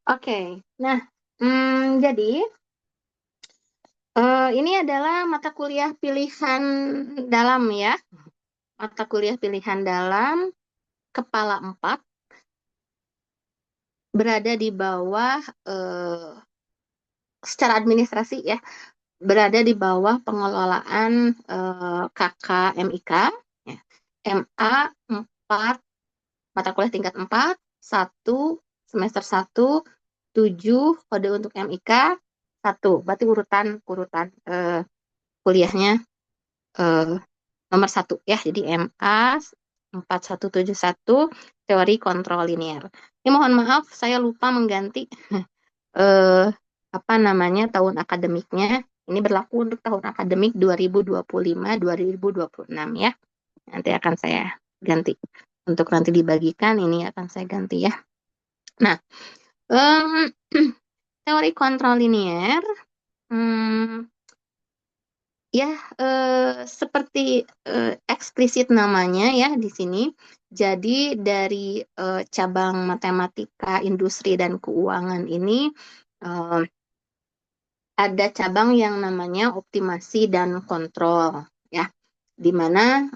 Oke, nah, jadi ini adalah mata kuliah pilihan dalam ya, mata kuliah pilihan dalam kepala 4 berada di bawah secara administrasi ya, berada di bawah pengelolaan KKMIK ya. MA 4 mata kuliah tingkat 4 1 semester 1 7 kode untuk MIK 1. Berarti urutan urutan kuliahnya eh, nomor 1 ya. Jadi MA 4171 teori kontrol linier. Ini mohon maaf saya lupa mengganti eh, apa namanya tahun akademiknya. Ini berlaku untuk tahun akademik 2025-2026 ya. Nanti akan saya ganti. Untuk nanti dibagikan ini akan saya ganti ya. Nah, em, teori kontrol linier, hmm, ya seperti eksplisit namanya ya di sini. Jadi dari cabang matematika, industri dan keuangan ini eh, ada cabang yang namanya optimasi dan kontrol ya. Di mana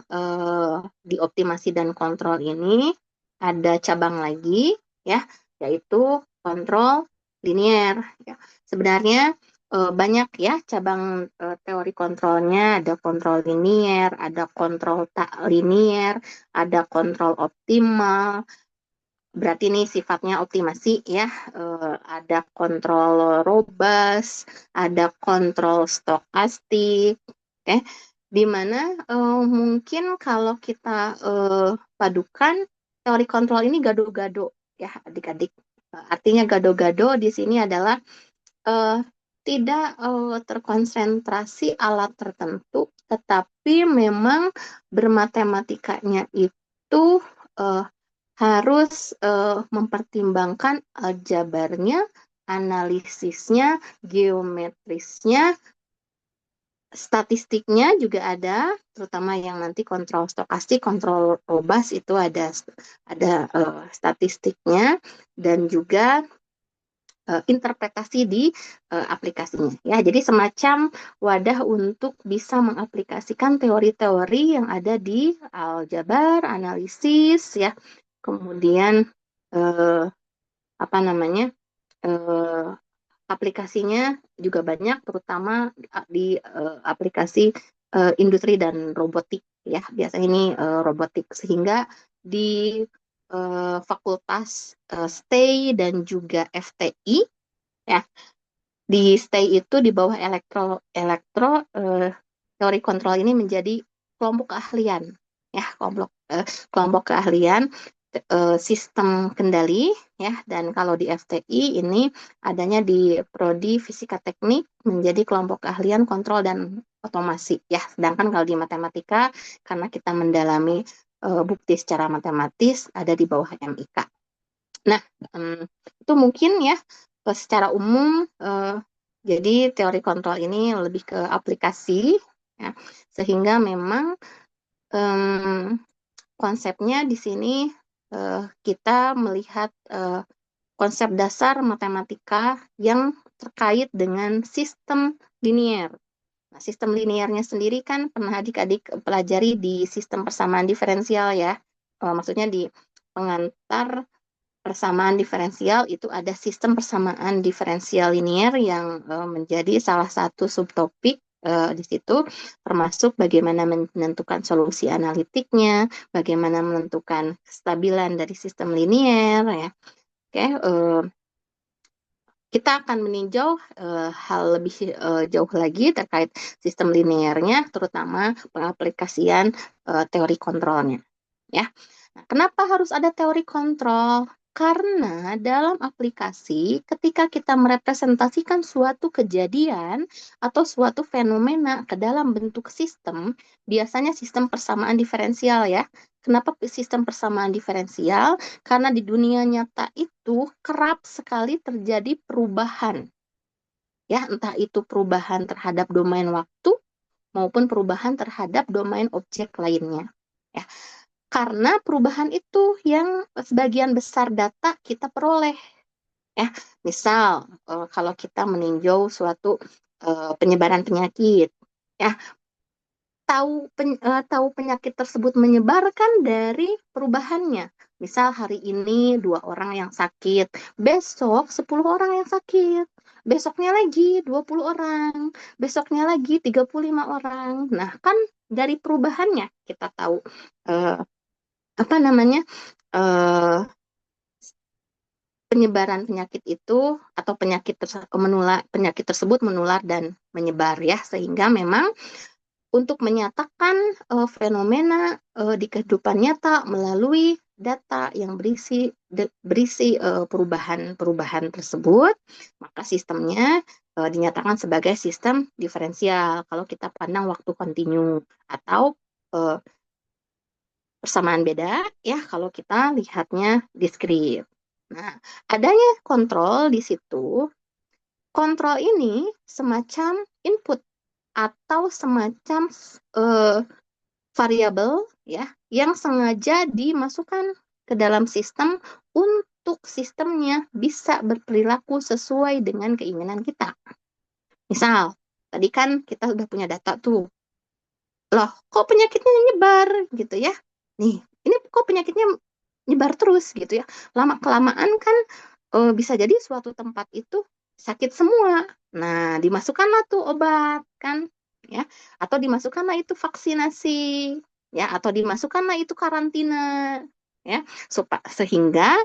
di optimasi dan kontrol ini ada cabang lagi ya, yaitu kontrol linier ya. Sebenarnya banyak ya cabang teori kontrolnya, ada kontrol linier, ada kontrol tak linier, ada kontrol optimal. Berarti ini sifatnya optimasi ya. Ada kontrol robust, ada kontrol stokastik, oke. Di mana mungkin kalau kita padukan teori kontrol ini gado-gado ya adik-adik. Artinya gado-gado di sini adalah eh, tidak terkonsentrasi alat tertentu, tetapi memang bermatematikanya itu eh, harus mempertimbangkan aljabarnya, analisisnya, geometrisnya, statistiknya juga ada, terutama yang nanti kontrol stokastik, kontrol robust itu ada statistiknya dan juga interpretasi di aplikasinya ya. Jadi semacam wadah untuk bisa mengaplikasikan teori-teori yang ada di aljabar, analisis ya. Kemudian eh, apa namanya? eh, aplikasinya juga banyak, terutama di aplikasi industri dan robotik ya. Biasanya ini robotik sehingga di Fakultas STEI dan juga FTI ya. Di STEI itu di bawah elektro elektro teori kontrol ini menjadi kelompok keahlian ya, kelompok keahlian sistem kendali ya. Dan kalau di FTI ini adanya di prodi Fisika Teknik menjadi kelompok keahlian kontrol dan otomasi ya. Sedangkan kalau di matematika karena kita mendalami bukti secara matematis ada di bawah MIK. Nah, itu mungkin ya secara umum jadi teori kontrol ini lebih ke aplikasi ya, sehingga memang em, konsepnya di sini kita melihat konsep dasar matematika yang terkait dengan sistem linier. Nah, sistem liniernya sendiri kan pernah adik-adik pelajari di sistem persamaan diferensial ya. Maksudnya di pengantar persamaan diferensial itu ada sistem persamaan diferensial linier yang menjadi salah satu subtopik di situ, termasuk bagaimana menentukan solusi analitiknya, bagaimana menentukan kestabilan dari sistem linier ya. Oke, kita akan meninjau hal lebih jauh lagi terkait sistem liniernya, terutama pengaplikasian teori kontrolnya ya. Nah, kenapa harus ada teori kontrol? Karena dalam aplikasi, ketika kita merepresentasikan suatu kejadian atau suatu fenomena ke dalam bentuk sistem, biasanya sistem persamaan diferensial ya. Kenapa sistem persamaan diferensial? Karena di dunia nyata itu kerap sekali terjadi perubahan, ya, entah itu perubahan terhadap domain waktu maupun perubahan terhadap domain objek lainnya. Ya, karena perubahan itu yang sebagian besar data kita peroleh Ya, misal kalau kita meninjau suatu penyebaran penyakit, ya tahu penyakit tersebut menyebar kan dari perubahannya. Misal hari ini 2 orang yang sakit, besok 10 orang yang sakit, besoknya lagi 20 orang, besoknya lagi 35 orang. Nah, kan dari perubahannya kita tahu eh, apa namanya eh, penyebaran penyakit itu atau penyakit tersebut menular dan menyebar ya, sehingga memang untuk menyatakan fenomena di kehidupan nyata melalui data yang berisi perubahan-perubahan tersebut, maka sistemnya dinyatakan sebagai sistem diferensial kalau kita pandang waktu kontinu, atau uh, persamaan beda ya kalau kita lihatnya diskrit. Nah, adanya kontrol di situ, kontrol ini semacam input atau semacam eh, variabel ya yang sengaja dimasukkan ke dalam sistem untuk sistemnya bisa berperilaku sesuai dengan keinginan kita. Misal, tadi kan kita udah punya data tuh. Loh, kok penyakitnya nyebar gitu ya? Nih, ini kok penyakitnya nyebar terus gitu ya. Lama-kelamaan kan bisa jadi suatu tempat itu sakit semua. Nah, dimasukkanlah tuh obat kan ya, atau dimasukkanlah itu vaksinasi ya, atau dimasukkanlah itu karantina ya, sehingga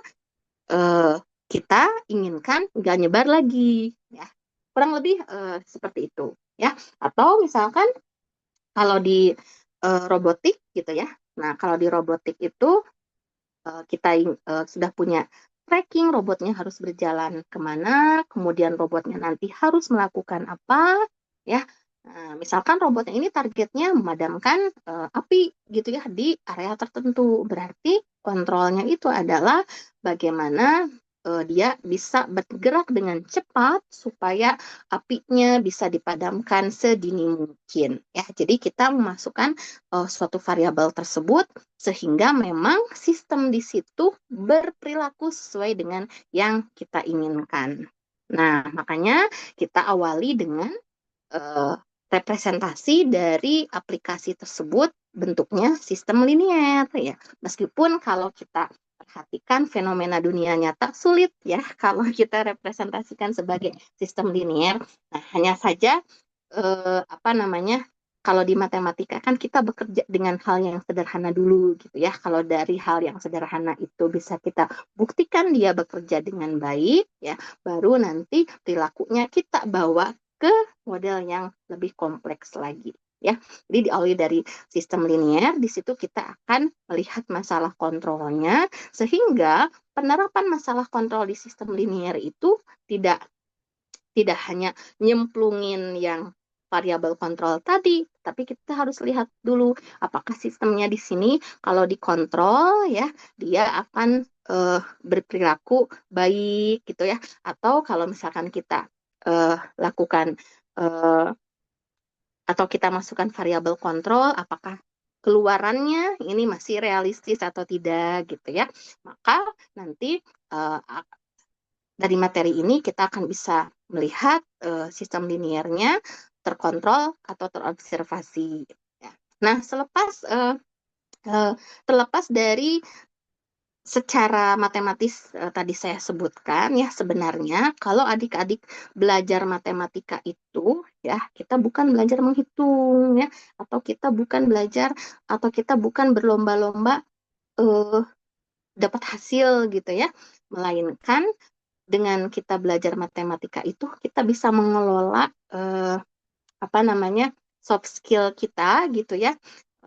eh, kita inginkan nggak nyebar lagi ya. Kurang lebih seperti itu ya. Atau misalkan kalau di robotik gitu ya. Nah, kalau di robotik itu kita sudah punya tracking robotnya harus berjalan kemana, kemudian robotnya nanti harus melakukan apa, ya. Nah, misalkan robotnya ini targetnya memadamkan api gitu ya di area tertentu, berarti kontrolnya itu adalah bagaimana dia bisa bergerak dengan cepat supaya apinya bisa dipadamkan sedini mungkin. Ya, jadi kita memasukkan suatu variabel tersebut sehingga memang sistem di situ berperilaku sesuai dengan yang kita inginkan. Nah, makanya kita awali dengan eh, representasi dari aplikasi tersebut bentuknya sistem linier ya. Meskipun kalau kita perhatikan fenomena dunia nyata sulit ya kalau kita representasikan sebagai sistem linier. Nah, hanya saja apa namanya, kalau di matematika kan kita bekerja dengan hal yang sederhana dulu gitu ya. Kalau dari hal yang sederhana itu bisa kita buktikan dia bekerja dengan baik ya, baru nanti perilakunya kita bawa ke model yang lebih kompleks lagi ya. Jadi diawali dari sistem linier, di situ kita akan melihat masalah kontrolnya sehingga penerapan masalah kontrol di sistem linier itu tidak tidak hanya nyemplungin yang variabel kontrol tadi, tapi kita harus lihat dulu apakah sistemnya di sini kalau dikontrol ya dia akan berperilaku baik gitu ya, atau kalau misalkan kita lakukan eh, atau kita masukkan variabel kontrol apakah keluarannya ini masih realistis atau tidak gitu ya, maka nanti uh, dari materi ini kita akan bisa melihat sistem liniernya terkontrol atau terobservasi. Ya. Nah, terlepas dari secara matematis tadi saya sebutkan ya, sebenarnya kalau adik-adik belajar matematika itu ya kita bukan belajar menghitung ya, atau kita bukan berlomba-lomba eh, dapat hasil gitu ya, melainkan dengan kita belajar matematika itu kita bisa mengelola apa namanya soft skill kita gitu ya.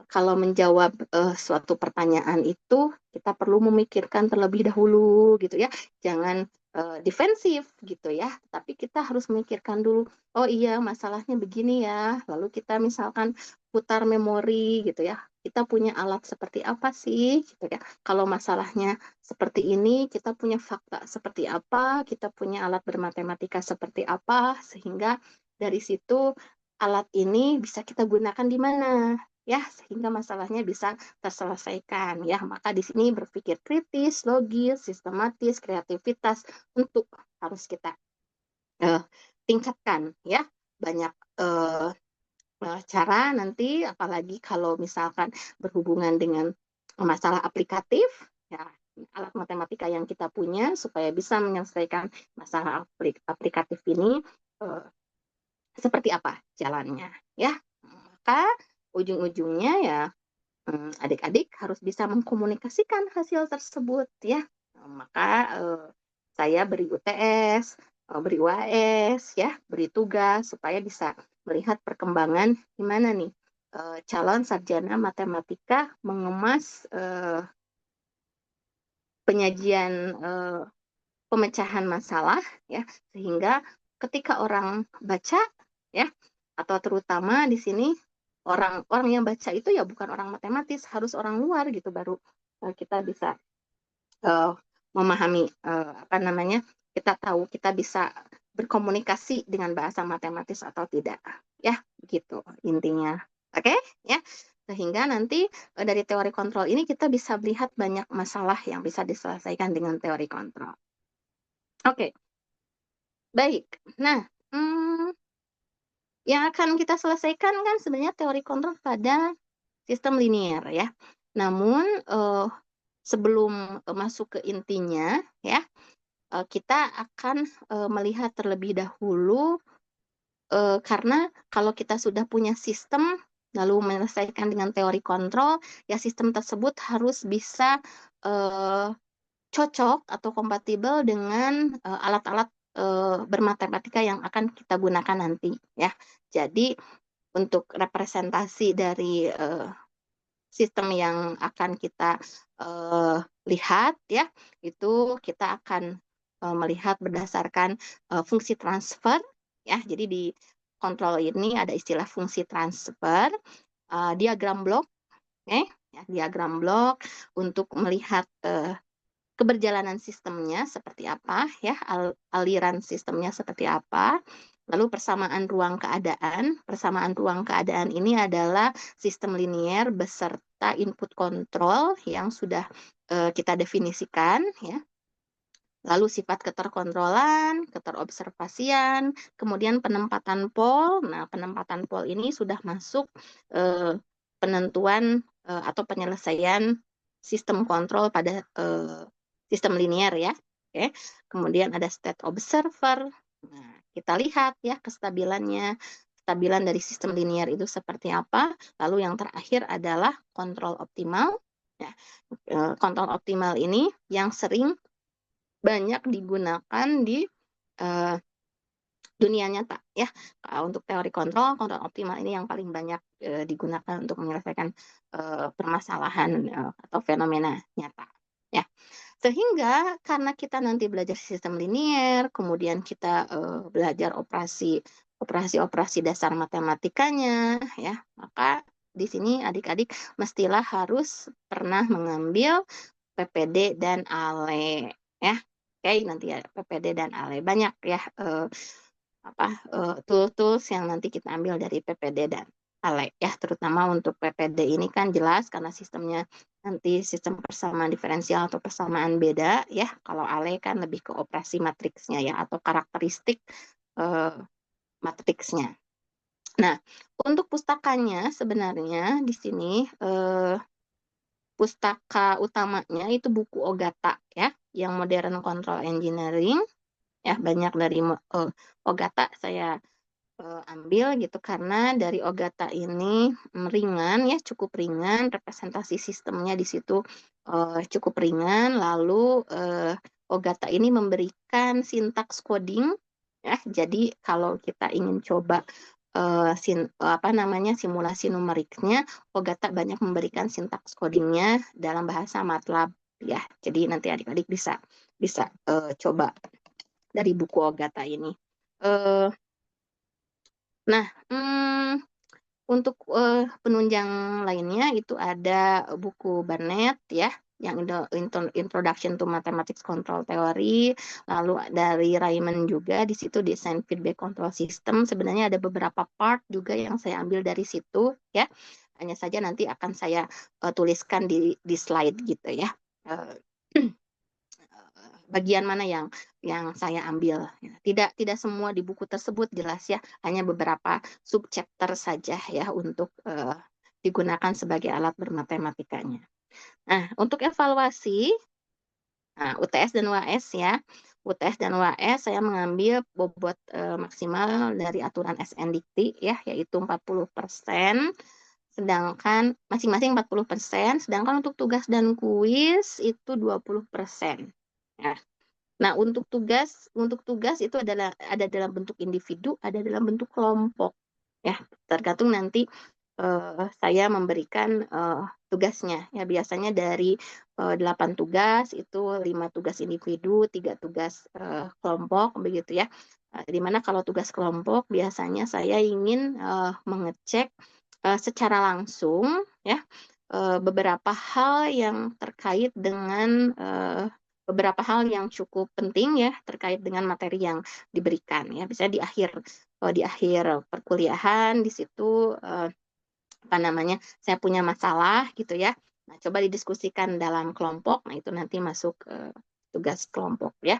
Kalau menjawab suatu pertanyaan itu kita perlu memikirkan terlebih dahulu gitu ya. Jangan defensif gitu ya, tapi kita harus memikirkan dulu. Oh iya, masalahnya begini ya. Lalu kita misalkan putar memori gitu ya. Kita punya alat seperti apa sih gitu ya. Kalau masalahnya seperti ini, kita punya fakta seperti apa, kita punya alat bermatematika seperti apa, sehingga dari situ alat ini bisa kita gunakan di mana. ya, sehingga masalahnya bisa terselesaikan ya. Maka di sini berpikir kritis, logis, sistematis, kreativitas untuk harus kita eh, tingkatkan ya. Banyak eh, cara nanti, apalagi kalau misalkan berhubungan dengan masalah aplikatif, ya alat matematika yang kita punya supaya bisa menyelesaikan masalah aplikatif ini eh, seperti apa jalannya, ya. Maka ujung-ujungnya ya adik-adik harus bisa mengkomunikasikan hasil tersebut, ya. Maka saya beri UTS, beri UAS, ya, beri tugas supaya bisa melihat perkembangan gimana nih calon sarjana matematika mengemas penyajian pemecahan masalah, ya, sehingga ketika orang baca, ya, atau terutama di sini orang-orang yang baca itu ya bukan orang matematis, harus orang luar gitu baru kita bisa uh, memahami apa namanya, kita tahu kita bisa berkomunikasi dengan bahasa matematis atau tidak, ya, gitu intinya. Oke, ya. Sehingga nanti dari teori kontrol ini kita bisa melihat banyak masalah yang bisa diselesaikan dengan teori kontrol. Oke, baik. Nah, yang akan kita selesaikan kan sebenarnya teori kontrol pada sistem linier, ya. Namun sebelum masuk ke intinya, ya, kita akan melihat terlebih dahulu karena kalau kita sudah punya sistem lalu menyelesaikan dengan teori kontrol, ya sistem tersebut harus bisa cocok atau kompatibel dengan alat-alat bermatematika yang akan kita gunakan nanti, ya. Jadi untuk representasi dari sistem yang akan kita lihat, ya, itu kita akan melihat berdasarkan fungsi transfer, ya. Jadi di kontrol ini ada istilah fungsi transfer, diagram blok, ya, diagram blok untuk melihat keberjalanan sistemnya seperti apa, ya, aliran sistemnya seperti apa. Lalu persamaan ruang keadaan. Persamaan ruang keadaan ini adalah sistem linier beserta input kontrol yang sudah kita definisikan, ya. Lalu sifat keterkontrolan, keterobservasian, kemudian penempatan pol. Nah, penempatan pol ini sudah masuk penentuan atau penyelesaian sistem kontrol pada sistem linier, ya. Oke. Kemudian ada state observer. Nah, kita lihat ya kestabilannya. Kestabilan dari sistem linier itu seperti apa. Lalu yang terakhir adalah kontrol optimal. Ya, kontrol optimal ini yang sering banyak digunakan di uh, dunia nyata, ya. Untuk teori kontrol, kontrol optimal ini yang paling banyak digunakan untuk menyelesaikan permasalahan atau fenomena nyata, ya. Sehingga karena kita nanti belajar sistem linier, kemudian kita belajar operasi dasar matematikanya, ya, maka di sini adik-adik mestilah harus pernah mengambil PPD dan ALE, ya. Oke, nanti ya PPD dan ALE banyak ya tools yang nanti kita ambil dari PPD dan ALE, ya, terutama untuk PPD ini kan jelas karena sistemnya nanti sistem persamaan diferensial atau persamaan beda, ya. Kalau ALE kan lebih ke operasi matriksnya, ya, atau karakteristik matriksnya. Nah, untuk pustakanya sebenarnya di sini pustaka utamanya itu buku Ogata, ya, yang Modern Control Engineering, ya. Banyak dari Ogata saya ambil gitu karena dari Ogata ini ringan, ya, cukup ringan, representasi sistemnya di situ cukup ringan. Lalu Ogata ini memberikan sintaks coding, ya. Jadi kalau kita ingin coba simulasi numeriknya, Ogata banyak memberikan sintaks codingnya dalam bahasa MATLAB, ya. Jadi nanti adik-adik bisa bisa coba dari buku Ogata ini. Nah, untuk penunjang lainnya itu ada buku Barnett, ya, yang Introduction to Mathematics Control Theory. Lalu dari Riemann juga di situ Design Feedback Control System. Sebenarnya ada beberapa part juga yang saya ambil dari situ, ya. Hanya saja nanti akan saya tuliskan di slide gitu ya. Uh, Bagian mana yang saya ambil. Tidak semua di buku tersebut jelas ya, hanya beberapa subchapter saja ya untuk digunakan sebagai alat bermatematikanya. Nah, untuk evaluasi, nah, UTS dan UAS ya. UTS dan UAS saya mengambil bobot maksimal dari aturan SNDikti ya, yaitu 40%. Sedangkan masing-masing 40%, sedangkan untuk tugas dan kuis itu 20%. Ya. Nah, untuk tugas itu adalah ada dalam bentuk individu, ada dalam bentuk kelompok. Ya, tergantung nanti saya memberikan tugasnya. Ya, biasanya dari 8 tugas itu 5 tugas individu, 3 tugas kelompok begitu ya. Di mana kalau tugas kelompok biasanya saya ingin mengecek secara langsung ya beberapa hal yang terkait dengan beberapa hal yang cukup penting ya terkait dengan materi yang diberikan ya. Bisa di akhir perkuliahan di situ apa namanya saya punya masalah gitu ya. Nah, coba didiskusikan dalam kelompok. Nah, itu nanti masuk tugas kelompok ya.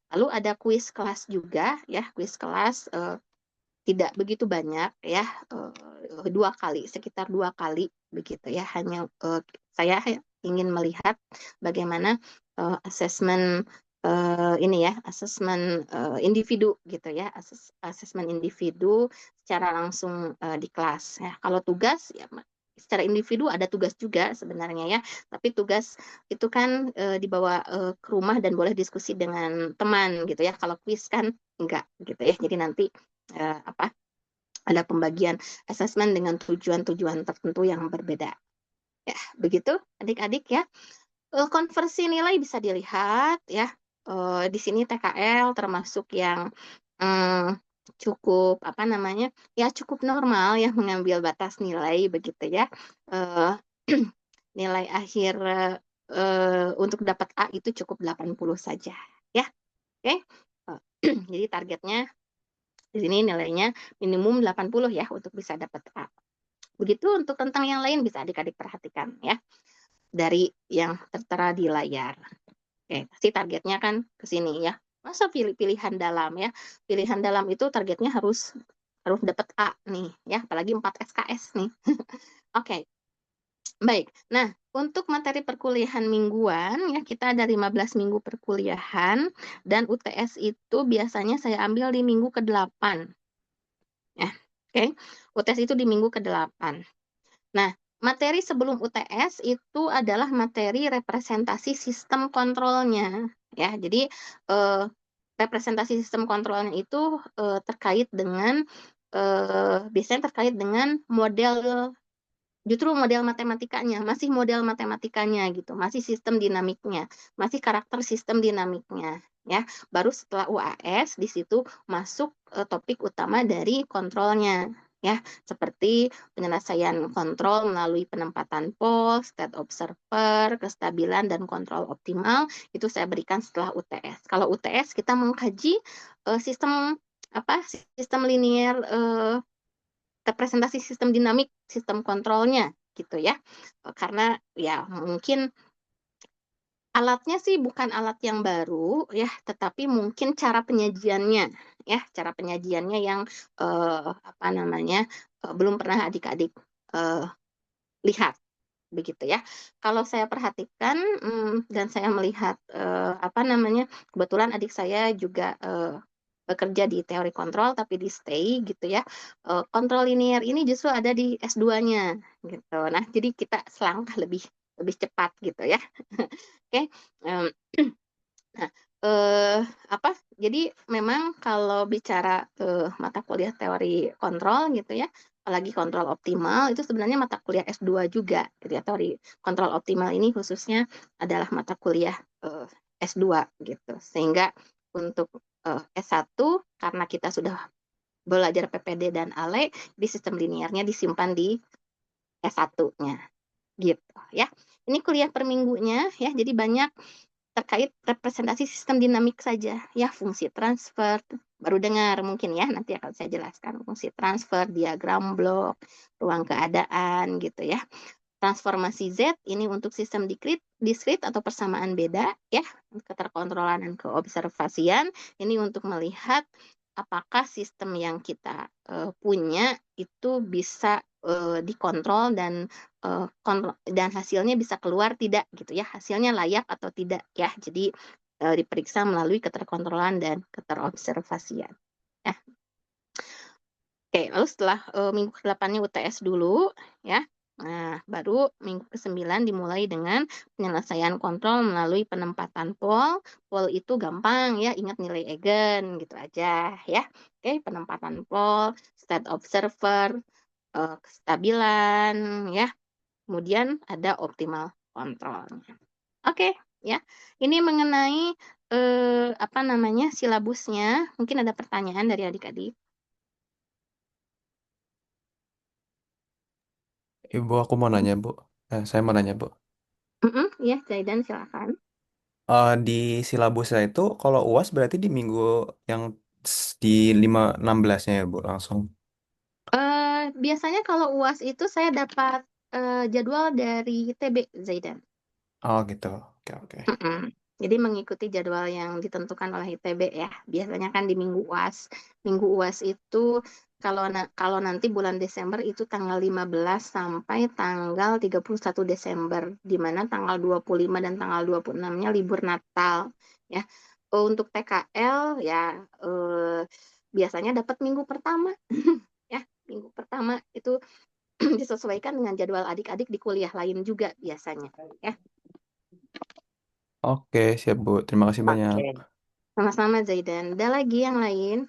Lalu ada kuis kelas juga ya, kuis kelas tidak begitu banyak ya, 2 kali, sekitar 2 kali begitu ya. Hanya saya ingin melihat bagaimana asesmen ini ya, asesmen individu gitu ya, asesmen individu secara langsung di kelas. Ya, kalau tugas ya secara individu ada tugas juga sebenarnya ya, tapi tugas itu kan dibawa ke rumah dan boleh diskusi dengan teman gitu ya. Kalau kuis kan enggak gitu ya. Jadi nanti apa ada pembagian asesmen dengan tujuan-tujuan tertentu yang berbeda. Ya, begitu adik-adik ya. Konversi nilai bisa dilihat ya. Di sini TKL termasuk yang cukup apa namanya ya cukup normal ya mengambil batas nilai begitu ya. Eh, Nilai akhir untuk dapat A itu cukup 80 saja ya. Oke. Jadi targetnya di sini nilainya minimum 80 ya untuk bisa dapat A. Begitu untuk tentang yang lain bisa adik-adik perhatikan ya dari yang tertera di layar. Oke, pasti targetnya kan ke sini ya. Masa pilihan dalam ya. Pilihan dalam itu targetnya harus harus dapat A nih ya, apalagi 4 SKS nih. Oke. Baik. Nah, untuk materi perkuliahan mingguan ya kita ada 15 minggu perkuliahan dan UTS itu biasanya saya ambil di minggu ke-8. Ya. Oke. UTS itu di minggu ke-8. Nah, materi sebelum UTS itu adalah materi representasi sistem kontrolnya. Ya, jadi representasi sistem kontrolnya itu terkait dengan biasanya terkait dengan justru model matematikanya, masih model matematikanya gitu, masih sistem dinamiknya, masih karakter sistem dinamiknya. Ya, baru setelah UAS di situ masuk topik utama dari kontrolnya ya, seperti penyelesaian kontrol melalui penempatan pole, state observer, kestabilan dan kontrol optimal itu saya berikan setelah UTS. Kalau UTS kita mengkaji sistem apa? Sistem linier representasi sistem dinamik, sistem kontrolnya gitu ya. Karena ya mungkin alatnya sih bukan alat yang baru ya, tetapi mungkin cara penyajiannya ya, cara penyajiannya yang apa namanya belum pernah adik-adik eh, lihat begitu ya. Kalau saya perhatikan dan saya melihat apa namanya kebetulan adik saya juga bekerja di teori kontrol tapi di stay gitu ya. Kontrol linier ini justru ada di S2-nya gitu. Nah, jadi kita selangkah lebih lebih cepat gitu ya. Oke. Em, Nah, eh, apa? Jadi memang kalau bicara mata kuliah teori kontrol gitu ya, apalagi kontrol optimal itu sebenarnya mata kuliah S2 juga gitu ya. Teori kontrol optimal ini khususnya adalah mata kuliah S2 gitu. Sehingga untuk S1 karena kita sudah belajar PPD dan ALE, di sistem liniernya disimpan di S1-nya gitu ya. Ini kuliah per minggunya ya. Jadi banyak terkait representasi sistem dinamik saja ya, fungsi transfer baru dengar mungkin ya, nanti akan saya jelaskan fungsi transfer, diagram blok, ruang keadaan gitu ya. Transformasi Z ini untuk sistem diskrit atau persamaan beda ya, keterkontrolan dan keobservasian ini untuk melihat apakah sistem yang kita punya itu bisa dikontrol dan dan hasilnya bisa keluar tidak gitu ya, hasilnya layak atau tidak ya. Jadi diperiksa melalui keterkontrolan dan keterobservasian. Ya. Oke, lalu setelah minggu ke-8-nya UTS dulu ya. Nah, baru minggu ke-9 dimulai dengan penyelesaian kontrol melalui penempatan pol. Pol itu gampang ya, ingat nilai eigen gitu aja ya. Oke, penempatan pol, state observer, kestabilan ya. Kemudian ada optimal kontrolnya. Oke, ya. Ini mengenai apa namanya silabusnya. Mungkin ada pertanyaan dari adik-adik. Ibu, aku mau nanya, Bu. Saya mau nanya, Bu. Ya, Zaidan silakan. Di silabusnya itu, kalau UAS berarti di minggu yang di 16-nya ya, Bu, langsung. Biasanya kalau UAS itu saya dapat jadwal dari TB Zaidan. Oh, gitu. Oke, oke. Mm-mm. Jadi mengikuti jadwal yang ditentukan oleh ITB ya. Biasanya kan di minggu UAS. Minggu UAS itu kalau nanti bulan Desember itu tanggal 15 sampai tanggal 31 Desember, di mana tanggal 25 dan tanggal 26-nya libur Natal ya. Untuk TKL ya biasanya dapat minggu pertama ya. Minggu pertama itu disesuaikan dengan jadwal adik-adik di kuliah lain juga biasanya ya. Oke, siap, Bu. Terima kasih banyak. Oke. Sama-sama Zaidan. Ada lagi yang lain?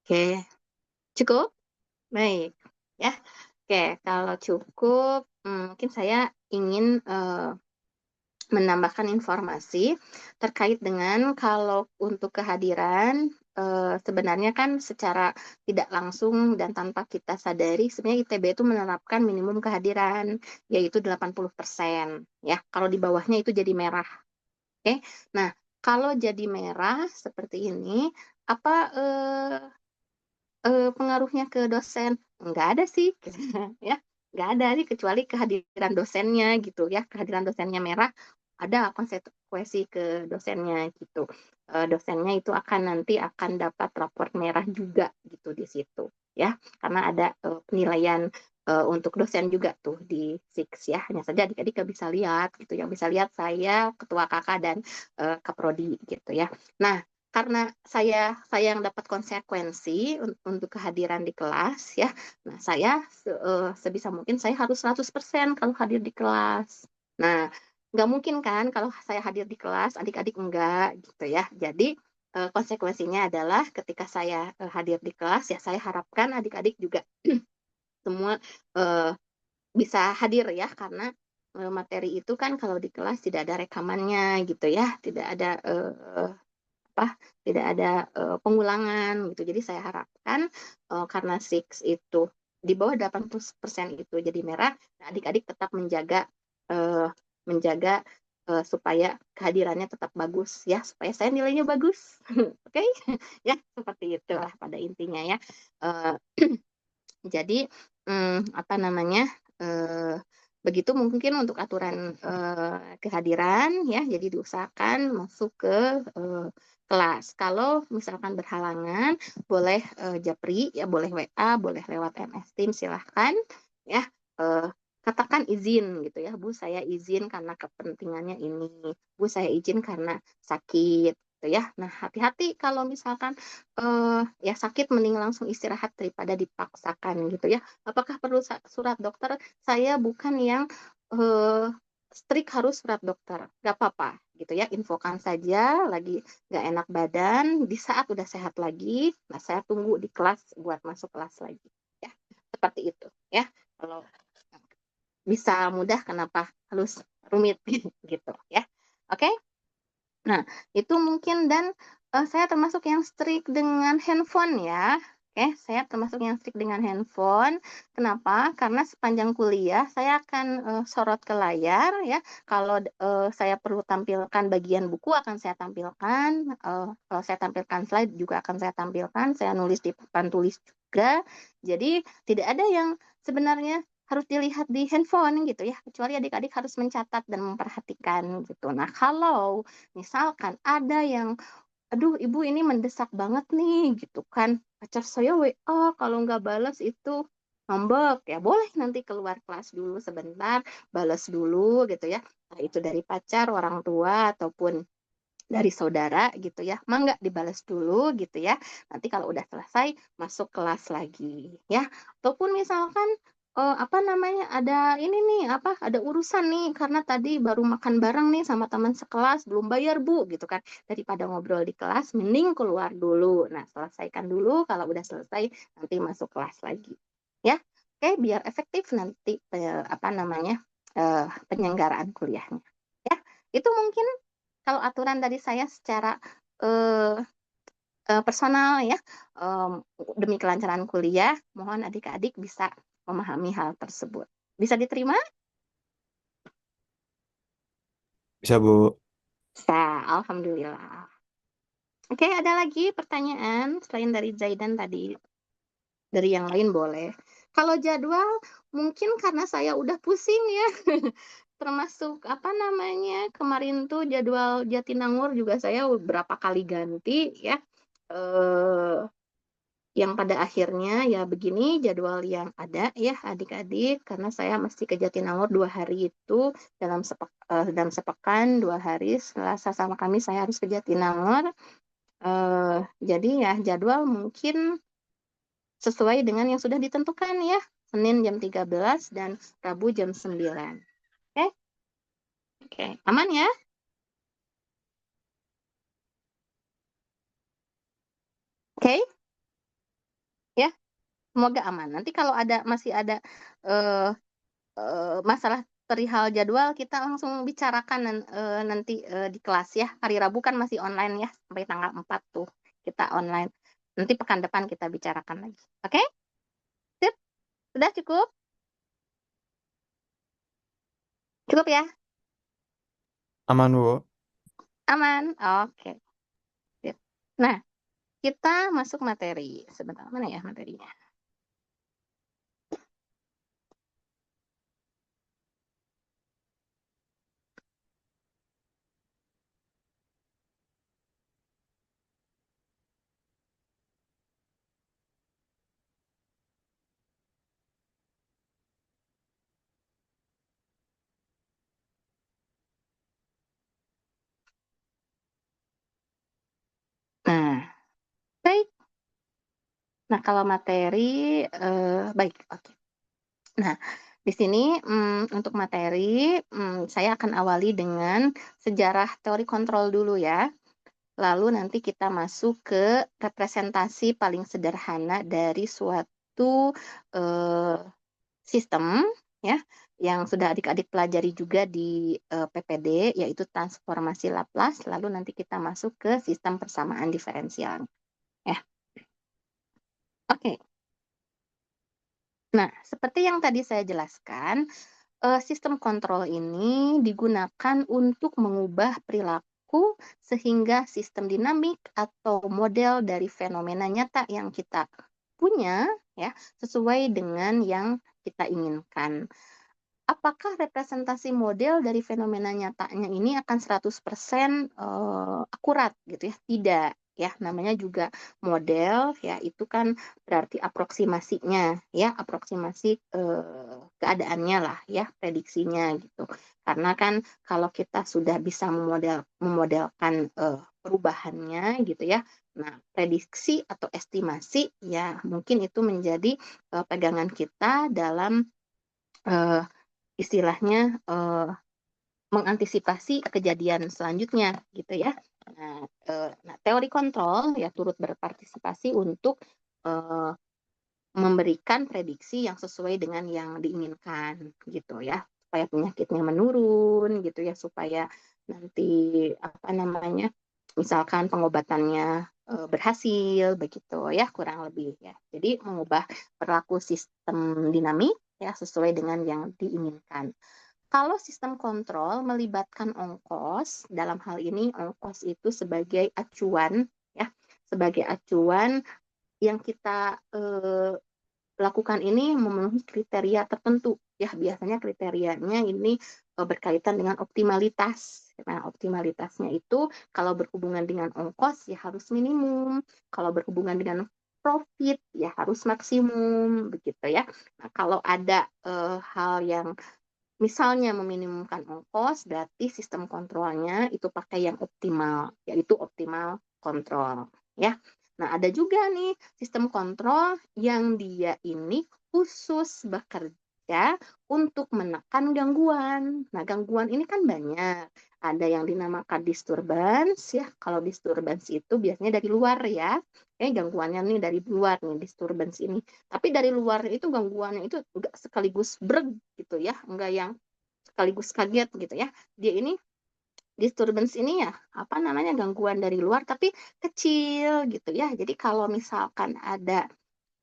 Oke, cukup? Baik. Ya, oke. Kalau cukup, mungkin saya ingin menambahkan informasi terkait dengan kalau untuk kehadiran sebenarnya kan secara tidak langsung dan tanpa kita sadari sebenarnya ITB itu menerapkan minimum kehadiran yaitu 80% ya. Kalau di bawahnya itu jadi merah. Oke. Nah, kalau jadi merah seperti ini apa pengaruhnya ke dosen? Nggak ada sih, ya. Nggak ada sih, kecuali kehadiran dosennya gitu ya. Kehadiran dosennya merah, ada konsekuensi ke dosennya gitu. Dosennya itu nanti akan dapat raport merah juga gitu di situ ya. Karena ada penilaian untuk dosen juga tuh di SIX ya. Hanya saja adik-adik nggak bisa lihat gitu. Yang bisa lihat saya, ketua kakak dan kaprodi gitu ya. Nah, karena saya yang dapat konsekuensi untuk kehadiran di kelas ya. Nah, saya sebisa mungkin saya harus 100% kalau hadir di kelas. Nah, nggak mungkin kan kalau saya hadir di kelas, adik-adik enggak gitu ya. Jadi konsekuensinya adalah ketika saya hadir di kelas ya saya harapkan adik-adik juga semua eh, bisa hadir ya karena materi itu kan kalau di kelas tidak ada rekamannya gitu ya, tidak ada apa tidak ada pengulangan gitu. Jadi saya harapkan karena Six itu di bawah 80% itu jadi merah, nah, adik-adik tetap menjaga uh, menjaga supaya kehadirannya tetap bagus ya, supaya saya nilainya bagus. Oke, okay? Ya seperti itulah pada intinya ya. Uh, jadi apa namanya eh, begitu mungkin untuk aturan kehadiran ya. Jadi diusahakan masuk ke eh, kelas. Kalau misalkan berhalangan, boleh japri ya, boleh WA, boleh lewat MS Team silahkan ya. eh, Katakan izin gitu ya, Bu saya izin karena kepentingannya ini, Bu saya izin karena sakit gitu ya. Nah hati-hati kalau misalkan ya sakit mending langsung istirahat daripada dipaksakan gitu ya. Apakah perlu surat dokter? Saya bukan yang eh, strict harus surat dokter, nggak apa-apa gitu ya, infokan saja lagi nggak enak badan, di saat udah sehat lagi, nah saya tunggu di kelas buat masuk kelas lagi, ya seperti itu ya. Kalau bisa mudah, kenapa harus rumit gitu ya. Oke. Nah, itu mungkin, dan saya termasuk yang strict dengan handphone ya. Oke, saya termasuk yang strict dengan handphone. Kenapa? Karena sepanjang kuliah saya akan sorot ke layar ya. Kalau saya perlu tampilkan bagian buku akan saya tampilkan. Kalau saya tampilkan slide juga akan saya tampilkan. Saya nulis di papan tulis juga. Jadi tidak ada yang sebenarnya harus dilihat di handphone gitu ya. Kecuali adik-adik harus mencatat dan memperhatikan gitu. Nah, kalau misalkan ada yang, aduh ibu ini mendesak banget nih gitu kan, pacar saya WA kalau nggak balas itu ngambek, ya boleh nanti keluar kelas dulu sebentar, balas dulu gitu ya. Nah, itu dari pacar, orang tua, ataupun dari saudara gitu ya, mah nggak dibalas dulu gitu ya. Nanti kalau udah selesai masuk kelas lagi ya. Ataupun misalkan apa namanya, ada ini nih, apa, ada urusan nih karena tadi baru makan bareng nih sama teman sekelas belum bayar bu gitu kan. Daripada ngobrol di kelas, mending keluar dulu. Nah, selesaikan dulu, kalau udah selesai nanti masuk kelas lagi ya. Oke, biar efektif nanti apa namanya, penyelenggaraan kuliahnya ya. Itu mungkin kalau aturan dari saya secara eh, personal ya, em, demi kelancaran kuliah, mohon adik-adik bisa memahami hal tersebut. Bisa diterima? Bisa, Bu. Bisa, alhamdulillah. Oke, ada lagi pertanyaan selain dari Zaidan tadi? Dari yang lain boleh. Kalau jadwal, mungkin karena saya udah pusing ya. Termasuk apa namanya, kemarin tuh jadwal Jatinangor juga saya berapa kali ganti ya. Eh, yang pada akhirnya ya begini jadwal yang ada ya adik-adik, karena saya mesti ke Jatinangor 2 hari itu, dalam sepekan 2 hari, Selasa sama Kamis saya harus ke Jatinangor. Eh, jadi ya jadwal mungkin sesuai dengan yang sudah ditentukan ya, Senin jam 13 dan Rabu jam 9. Oke, oke, aman ya? Oke, ya, semoga aman. Nanti kalau masih ada eh, masalah perihal jadwal, kita langsung bicarakan nanti di kelas ya. Hari Rabu kan masih online ya, sampai tanggal 4 tuh kita online. Nanti pekan depan kita bicarakan lagi. Oke? Sip? Sudah cukup? Cukup ya? Aman, Bu. Aman? Oke. Sip. Nah, kita masuk materi. Sebentar, mana ya materinya? Nah, baik. Nah, kalau materi, baik, oke. Nah, di sini untuk materi, saya akan awali dengan sejarah teori kontrol dulu ya. Lalu nanti kita masuk ke representasi paling sederhana dari suatu eh, sistem ya, yang sudah adik-adik pelajari juga di PPD, yaitu transformasi Laplace. Lalu nanti kita masuk ke sistem persamaan diferensial. Ya, oke. Nah, seperti yang tadi saya jelaskan, sistem kontrol ini digunakan untuk mengubah perilaku sehingga sistem dinamik atau model dari fenomena nyata yang kita punya ya sesuai dengan yang kita inginkan. Apakah representasi model dari fenomena nyatanya ini akan 100% akurat gitu ya? Tidak ya, namanya juga model ya, itu kan berarti aproksimasinya ya, aproksimasi keadaannya lah ya, prediksinya gitu. Karena kan kalau kita sudah bisa memodelkan perubahannya gitu ya, nah prediksi atau estimasi ya mungkin itu menjadi pegangan kita dalam istilahnya mengantisipasi kejadian selanjutnya gitu ya. Nah, teori kontrol ya turut berpartisipasi untuk eh, memberikan prediksi yang sesuai dengan yang diinginkan gitu ya, supaya penyakitnya menurun gitu ya, supaya nanti apa namanya, misalkan pengobatannya berhasil begitu ya, kurang lebih ya. Jadi mengubah perilaku sistem dinamik ya sesuai dengan yang diinginkan. Kalau sistem kontrol melibatkan ongkos, dalam hal ini ongkos itu sebagai acuan ya, sebagai acuan yang kita lakukan ini memenuhi kriteria tertentu ya, biasanya kriterianya ini berkaitan dengan optimalitas. Nah, optimalitasnya itu kalau berhubungan dengan ongkos ya harus minimum, kalau berhubungan dengan profit ya harus maksimum begitu ya. Nah, kalau ada hal yang misalnya meminimumkan ongkos, berarti sistem kontrolnya itu pakai yang optimal, yaitu optimal kontrol. Ya, nah ada juga nih sistem kontrol yang dia ini khusus bekerja untuk menekan gangguan. Nah, gangguan ini kan banyak. Ada yang dinamakan disturbance ya. Kalau disturbance itu biasanya dari luar ya. Gangguannya nih dari luar nih disturbance ini. Tapi dari luar itu gangguannya itu enggak sekaligus breg gitu ya, enggak yang sekaligus kaget gitu ya. Dia ini disturbance ini ya apa namanya, gangguan dari luar tapi kecil gitu ya. Jadi kalau misalkan ada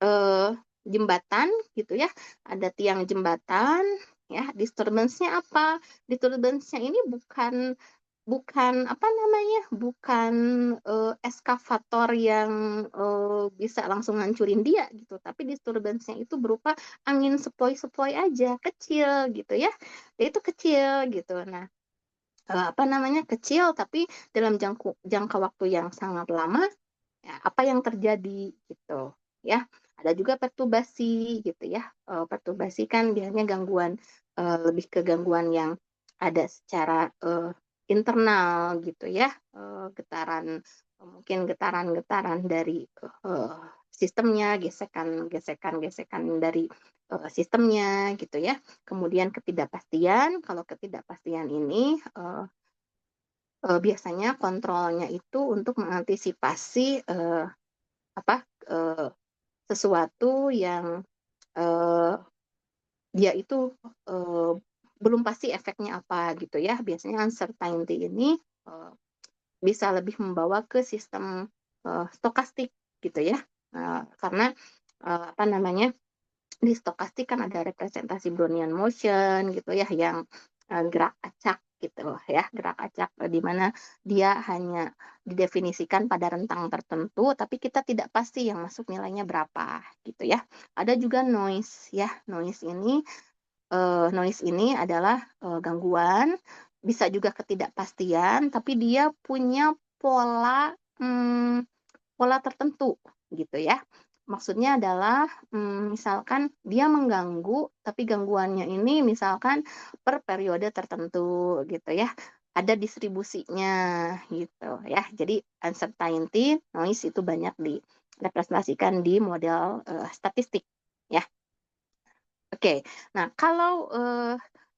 eh, jembatan gitu ya, ada tiang jembatan ya, disturbance-nya apa? Disturbance-nya ini bukan bukan apa namanya, bukan eskavator yang bisa langsung ngancurin dia gitu, tapi disturbance-nya itu berupa angin sepoi-sepoi aja, kecil gitu ya. Dia itu kecil gitu. Nah, apa namanya, kecil tapi dalam jangka waktu yang sangat lama, ya, apa yang terjadi gitu ya. Ada juga perturbasi gitu ya. Perturbasi kan biasanya gangguan, lebih ke gangguan yang ada secara internal gitu ya. Getaran, mungkin getaran-getaran dari sistemnya, gesekan-gesekan dari sistemnya gitu ya. Kemudian ketidakpastian, kalau ketidakpastian ini biasanya kontrolnya itu untuk mengantisipasi apa eh, sesuatu yang eh, dia itu eh, belum pasti efeknya apa gitu ya. Biasanya uncertainty ini eh, bisa lebih membawa ke sistem stokastik gitu ya. Karena apa namanya, di stokastik kan ada representasi Brownian motion gitu ya, yang gerak acak gitu ya, gerak acak di mana dia hanya didefinisikan pada rentang tertentu tapi kita tidak pasti yang masuk nilainya berapa gitu ya. Ada juga noise ya. Noise ini adalah gangguan, bisa juga ketidakpastian tapi dia punya pola hmm, pola tertentu gitu ya. Maksudnya adalah misalkan dia mengganggu, tapi gangguannya ini misalkan per periode tertentu gitu ya. Ada distribusinya gitu ya. Jadi uncertainty noise itu banyak direpresentasikan di model statistik ya. Oke. Nah, kalau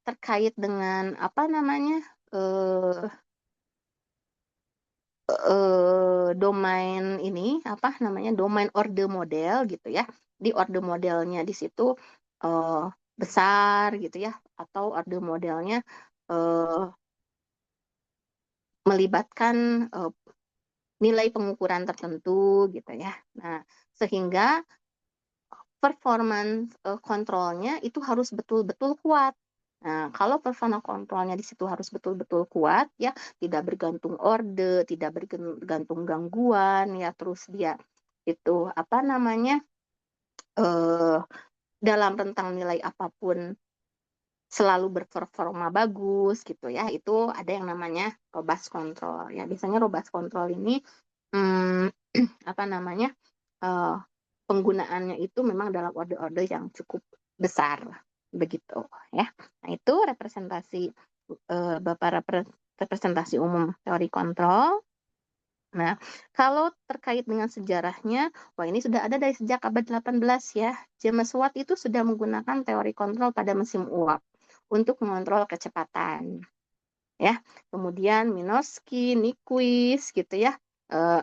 terkait dengan apa namanya, eh, domain ini apa namanya, domain order model gitu ya. Di order modelnya di situ eh, besar gitu ya, atau order modelnya eh, melibatkan eh, nilai pengukuran tertentu gitu ya. Nah, sehingga performance kontrolnya itu harus betul-betul kuat. Nah, kalau performance kontrolnya di situ harus betul-betul kuat, ya, tidak bergantung orde, tidak bergantung gangguan, ya, terus dia itu apa namanya, eh, dalam rentang nilai apapun selalu berperforma bagus gitu ya. Itu ada yang namanya robust control. Ya, biasanya robust control ini hmm, apa namanya, eh, penggunaannya itu memang dalam order-order yang cukup besar begitu ya. Nah, itu representasi Bapak representasi umum teori kontrol. Nah, kalau terkait dengan sejarahnya, wah ini sudah ada dari sejak abad 18 ya. James Watt itu sudah menggunakan teori kontrol pada mesin uap untuk mengontrol kecepatan. ya. Kemudian Minovsky, Nyquist gitu ya. Eh,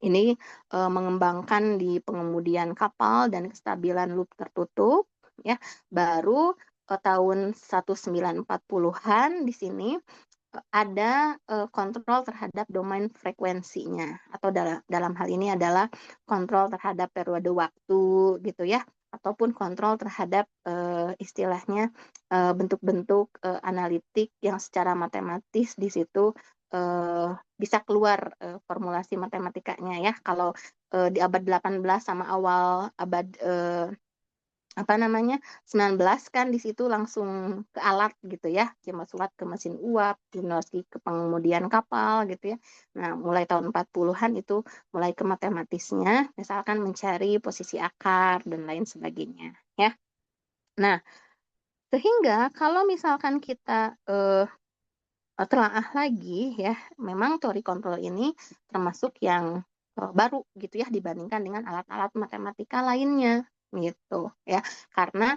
ini mengembangkan di pengemudian kapal dan kestabilan loop tertutup ya. Baru tahun 1940-an di sini ada kontrol terhadap domain frekuensinya atau dalam hal ini adalah kontrol terhadap periode waktu gitu ya, ataupun kontrol terhadap istilahnya bentuk-bentuk analitik yang secara matematis di situ bisa keluar formulasi matematikanya ya. Kalau di abad 18 sama awal abad apa namanya 19 kan di situ langsung ke alat gitu ya, Kiamat Sulat ke mesin uap, Gimnoski ke pengemudian kapal gitu ya. Nah, mulai tahun 40-an itu mulai ke matematisnya, misalkan mencari posisi akar dan lain sebagainya ya. Nah, sehingga kalau misalkan kita telaah lagi ya, memang teori kontrol ini termasuk yang baru gitu ya dibandingkan dengan alat-alat matematika lainnya gitu ya. Karena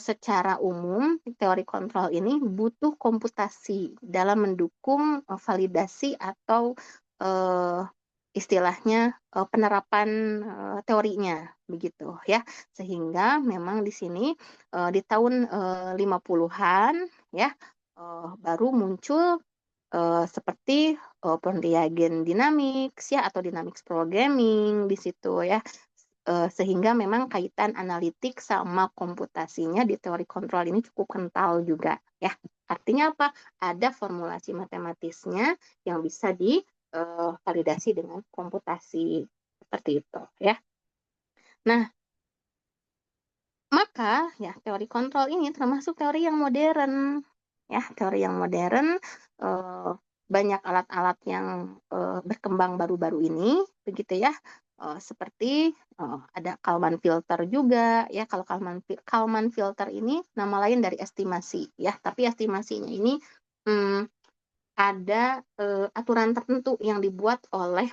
secara umum teori kontrol ini butuh komputasi dalam mendukung validasi atau eh, istilahnya penerapan teorinya begitu ya. Sehingga memang di sini di tahun 50-an ya baru muncul seperti Pondriagen Dynamics ya atau Dynamics Programming di situ ya. Sehingga memang kaitan analitik sama komputasinya di teori kontrol ini cukup kental juga ya. Artinya apa? Ada formulasi matematisnya yang bisa divalidasi dengan komputasi seperti itu ya. Nah, maka ya teori kontrol ini termasuk teori yang modern. Ya, teori yang modern eh, banyak alat-alat yang berkembang baru-baru ini begitu ya. Seperti ada Kalman filter juga ya. Kalau Kalman filter ini nama lain dari estimasi ya, tapi estimasinya ini hmm, ada aturan tertentu yang dibuat oleh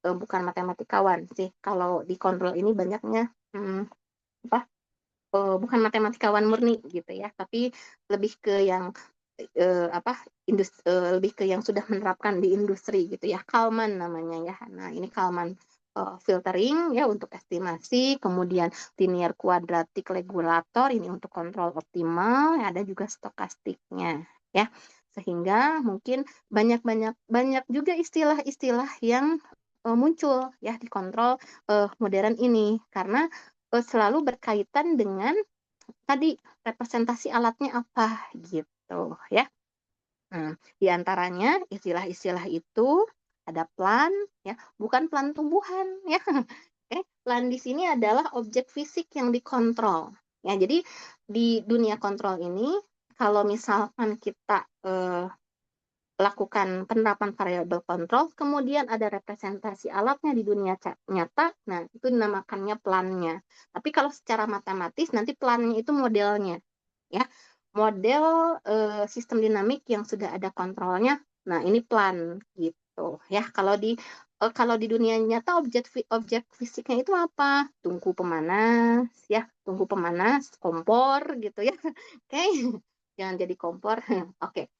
bukan matematikawan sih. Kalau di kontrol ini banyaknya hmm, apa bukan matematikawan murni gitu ya, tapi lebih ke yang apa lebih ke yang sudah menerapkan di industri gitu ya. Kalman namanya ya. Nah, ini Kalman filtering ya untuk estimasi, kemudian linear kuadratik regulator ini untuk kontrol optimal, ada juga stokastiknya ya. Sehingga mungkin banyak-banyak banyak juga istilah-istilah yang muncul ya di kontrol modern ini karena selalu berkaitan dengan tadi representasi alatnya apa gitu ya. Nah, di antaranya istilah-istilah itu ada plan ya, bukan plan tumbuhan ya. Oke, plan di sini adalah objek fisik yang dikontrol. Ya, jadi di dunia kontrol ini kalau misalkan kita lakukan penerapan variabel kontrol, kemudian ada representasi alatnya di dunia nyata, nah itu dinamakannya plannya. Tapi kalau secara matematis, nanti plannya itu modelnya, ya. Model sistem dinamik yang sudah ada kontrolnya, nah ini plan gitu, ya. Kalau di dunia nyata objek fisiknya itu apa? Tungku pemanas, ya, tungku pemanas, kompor gitu ya. Oke, jangan jadi kompor. Oke,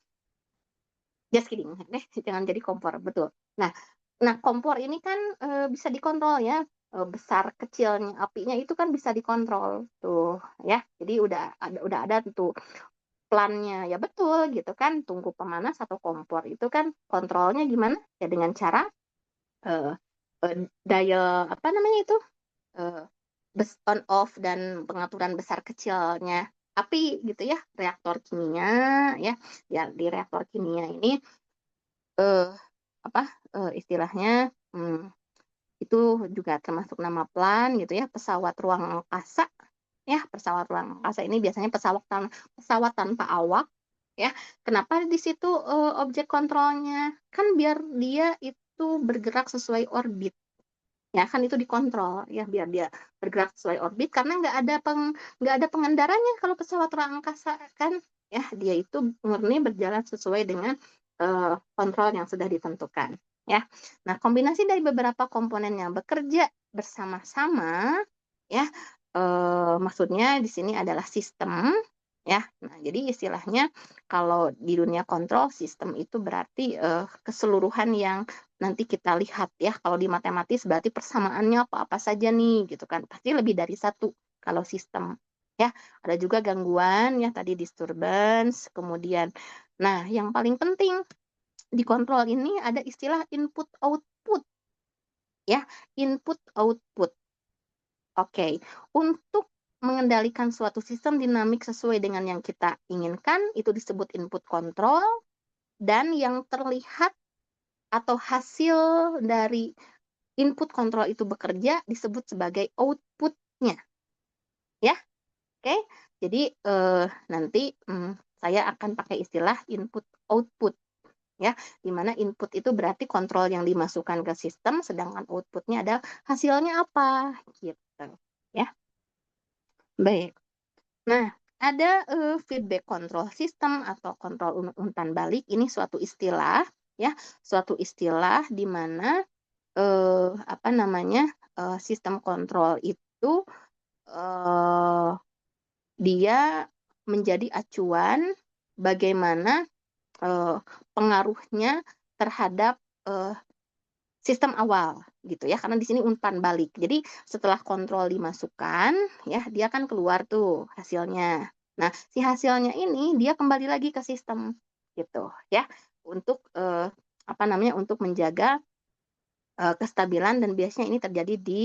just kidding deh, jangan jadi kompor, betul. nah nah kompor ini kan bisa dikontrol ya. Besar kecilnya apinya itu kan bisa dikontrol tuh ya, jadi udah ada tuh plannya ya, betul gitu kan. Tungku pemanas atau kompor itu kan kontrolnya gimana ya, dengan cara eh, eh, dial apa namanya itu, eh, on off dan pengaturan besar kecilnya api gitu ya, reaktor kimia ya. Ya, di reaktor kimia ini eh, apa istilahnya hmm, itu juga termasuk nama plan gitu ya. Pesawat ruang angkasa ya, pesawat ruang angkasa ini biasanya pesawat tanpa awak ya. Kenapa di situ objek kontrolnya kan biar dia itu bergerak sesuai orbit ya, kan itu dikontrol ya biar dia bergerak sesuai orbit, karena nggak ada pengendaranya kalau pesawat ruang angkasa kan ya. Dia itu murni berjalan sesuai dengan kontrol yang sudah ditentukan ya. Nah, kombinasi dari beberapa komponen yang bekerja bersama-sama ya, maksudnya di sini adalah sistem ya. Nah, jadi istilahnya kalau di dunia kontrol sistem itu berarti keseluruhan yang nanti kita lihat ya. Kalau di matematis berarti persamaannya apa-apa saja nih gitu kan. Pasti lebih dari satu kalau sistem. Ya, ada juga gangguan ya tadi disturbance, kemudian nah yang paling penting di kontrol ini ada istilah input output ya, input output. Oke, untuk mengendalikan suatu sistem dinamik sesuai dengan yang kita inginkan, itu disebut input control, dan yang terlihat atau hasil dari input control itu bekerja disebut sebagai outputnya, ya. Oke, jadi nanti saya akan pakai istilah input output, ya, di mana input itu berarti kontrol yang dimasukkan ke sistem, sedangkan outputnya ada hasilnya apa, gitu, ya. Baik. Nah, ada feedback control system atau kontrol umpan balik. Ini suatu istilah, ya, suatu istilah di mana apa namanya sistem kontrol itu eh, dia menjadi acuan bagaimana eh, pengaruhnya terhadap eh, sistem awal gitu ya, karena di sini umpan balik. Jadi setelah kontrol dimasukkan ya, dia kan keluar tuh hasilnya. Nah, si hasilnya ini dia kembali lagi ke sistem gitu ya, untuk apa namanya, untuk menjaga kestabilan, dan biasanya ini terjadi di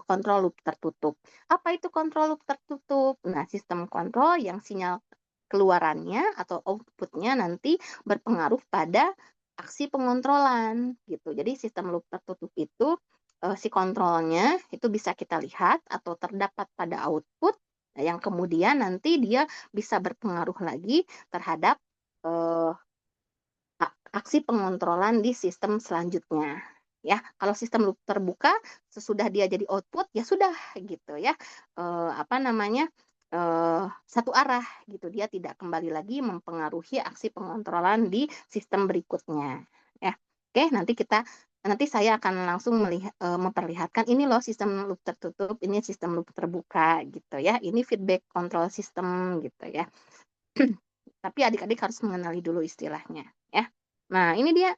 kontrol loop tertutup. Apa itu kontrol loop tertutup? Nah, sistem kontrol yang sinyal keluarannya atau outputnya nanti berpengaruh pada aksi pengontrolan gitu. Jadi sistem loop tertutup itu si kontrolnya itu bisa kita lihat atau terdapat pada output, yang kemudian nanti dia bisa berpengaruh lagi terhadap eh, aksi pengontrolan di sistem selanjutnya. Ya, kalau sistem loop terbuka, sesudah dia jadi output ya sudah gitu ya. Apa namanya? Satu arah gitu. Dia tidak kembali lagi mempengaruhi aksi pengontrolan di sistem berikutnya. Ya. Oke, nanti saya akan langsung memperlihatkan ini loh sistem loop tertutup, ini sistem loop terbuka gitu ya. Ini feedback control system gitu ya. Tapi adik-adik harus mengenali dulu istilahnya ya. Nah, ini dia.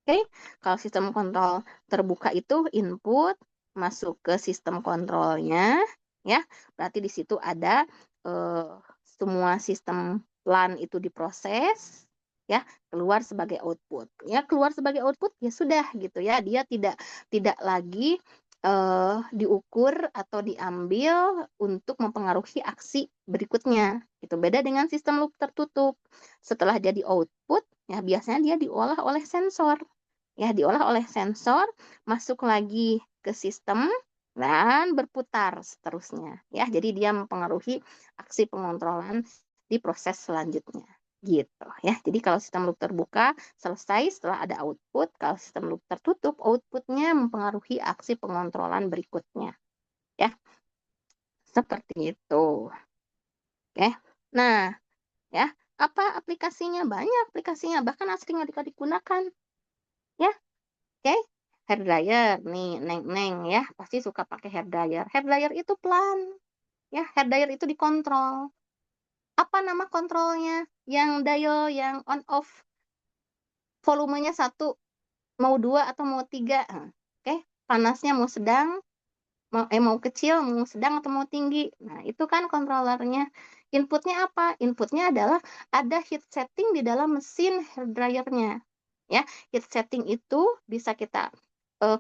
Oke, kalau sistem kontrol terbuka itu input masuk ke sistem kontrolnya, ya. Berarti di situ ada eh, semua sistem LAN itu diproses, ya, keluar sebagai output. Ya, keluar sebagai output ya sudah gitu ya. Dia tidak tidak lagi diukur atau diambil untuk mempengaruhi aksi berikutnya. Itu beda dengan sistem loop tertutup. Setelah jadi output, ya biasanya dia diolah oleh sensor, ya, diolah oleh sensor, masuk lagi ke sistem dan berputar seterusnya, ya. Jadi dia mempengaruhi aksi pengontrolan di proses selanjutnya gitu ya. Jadi kalau sistem loop terbuka selesai setelah ada output, kalau sistem loop tertutup outputnya mempengaruhi aksi pengontrolan berikutnya, ya, seperti itu. Oke, nah, ya, apa aplikasinya? Banyak aplikasinya, bahkan sering adik-adik gunakan, ya. Oke, hair dryer nih, neng-neng ya, pasti suka pakai hair dryer. Hair dryer itu pelan, ya, hair dryer itu dikontrol. Apa nama kontrolnya? Yang dial yang on off, volumenya satu, mau dua atau mau tiga. Oke, panasnya mau sedang, mau kecil, mau sedang atau mau tinggi. Nah, itu kan kontrolernya. Inputnya apa? Inputnya adalah ada heat setting di dalam mesin hair dryernya. Ya, heat setting itu bisa kita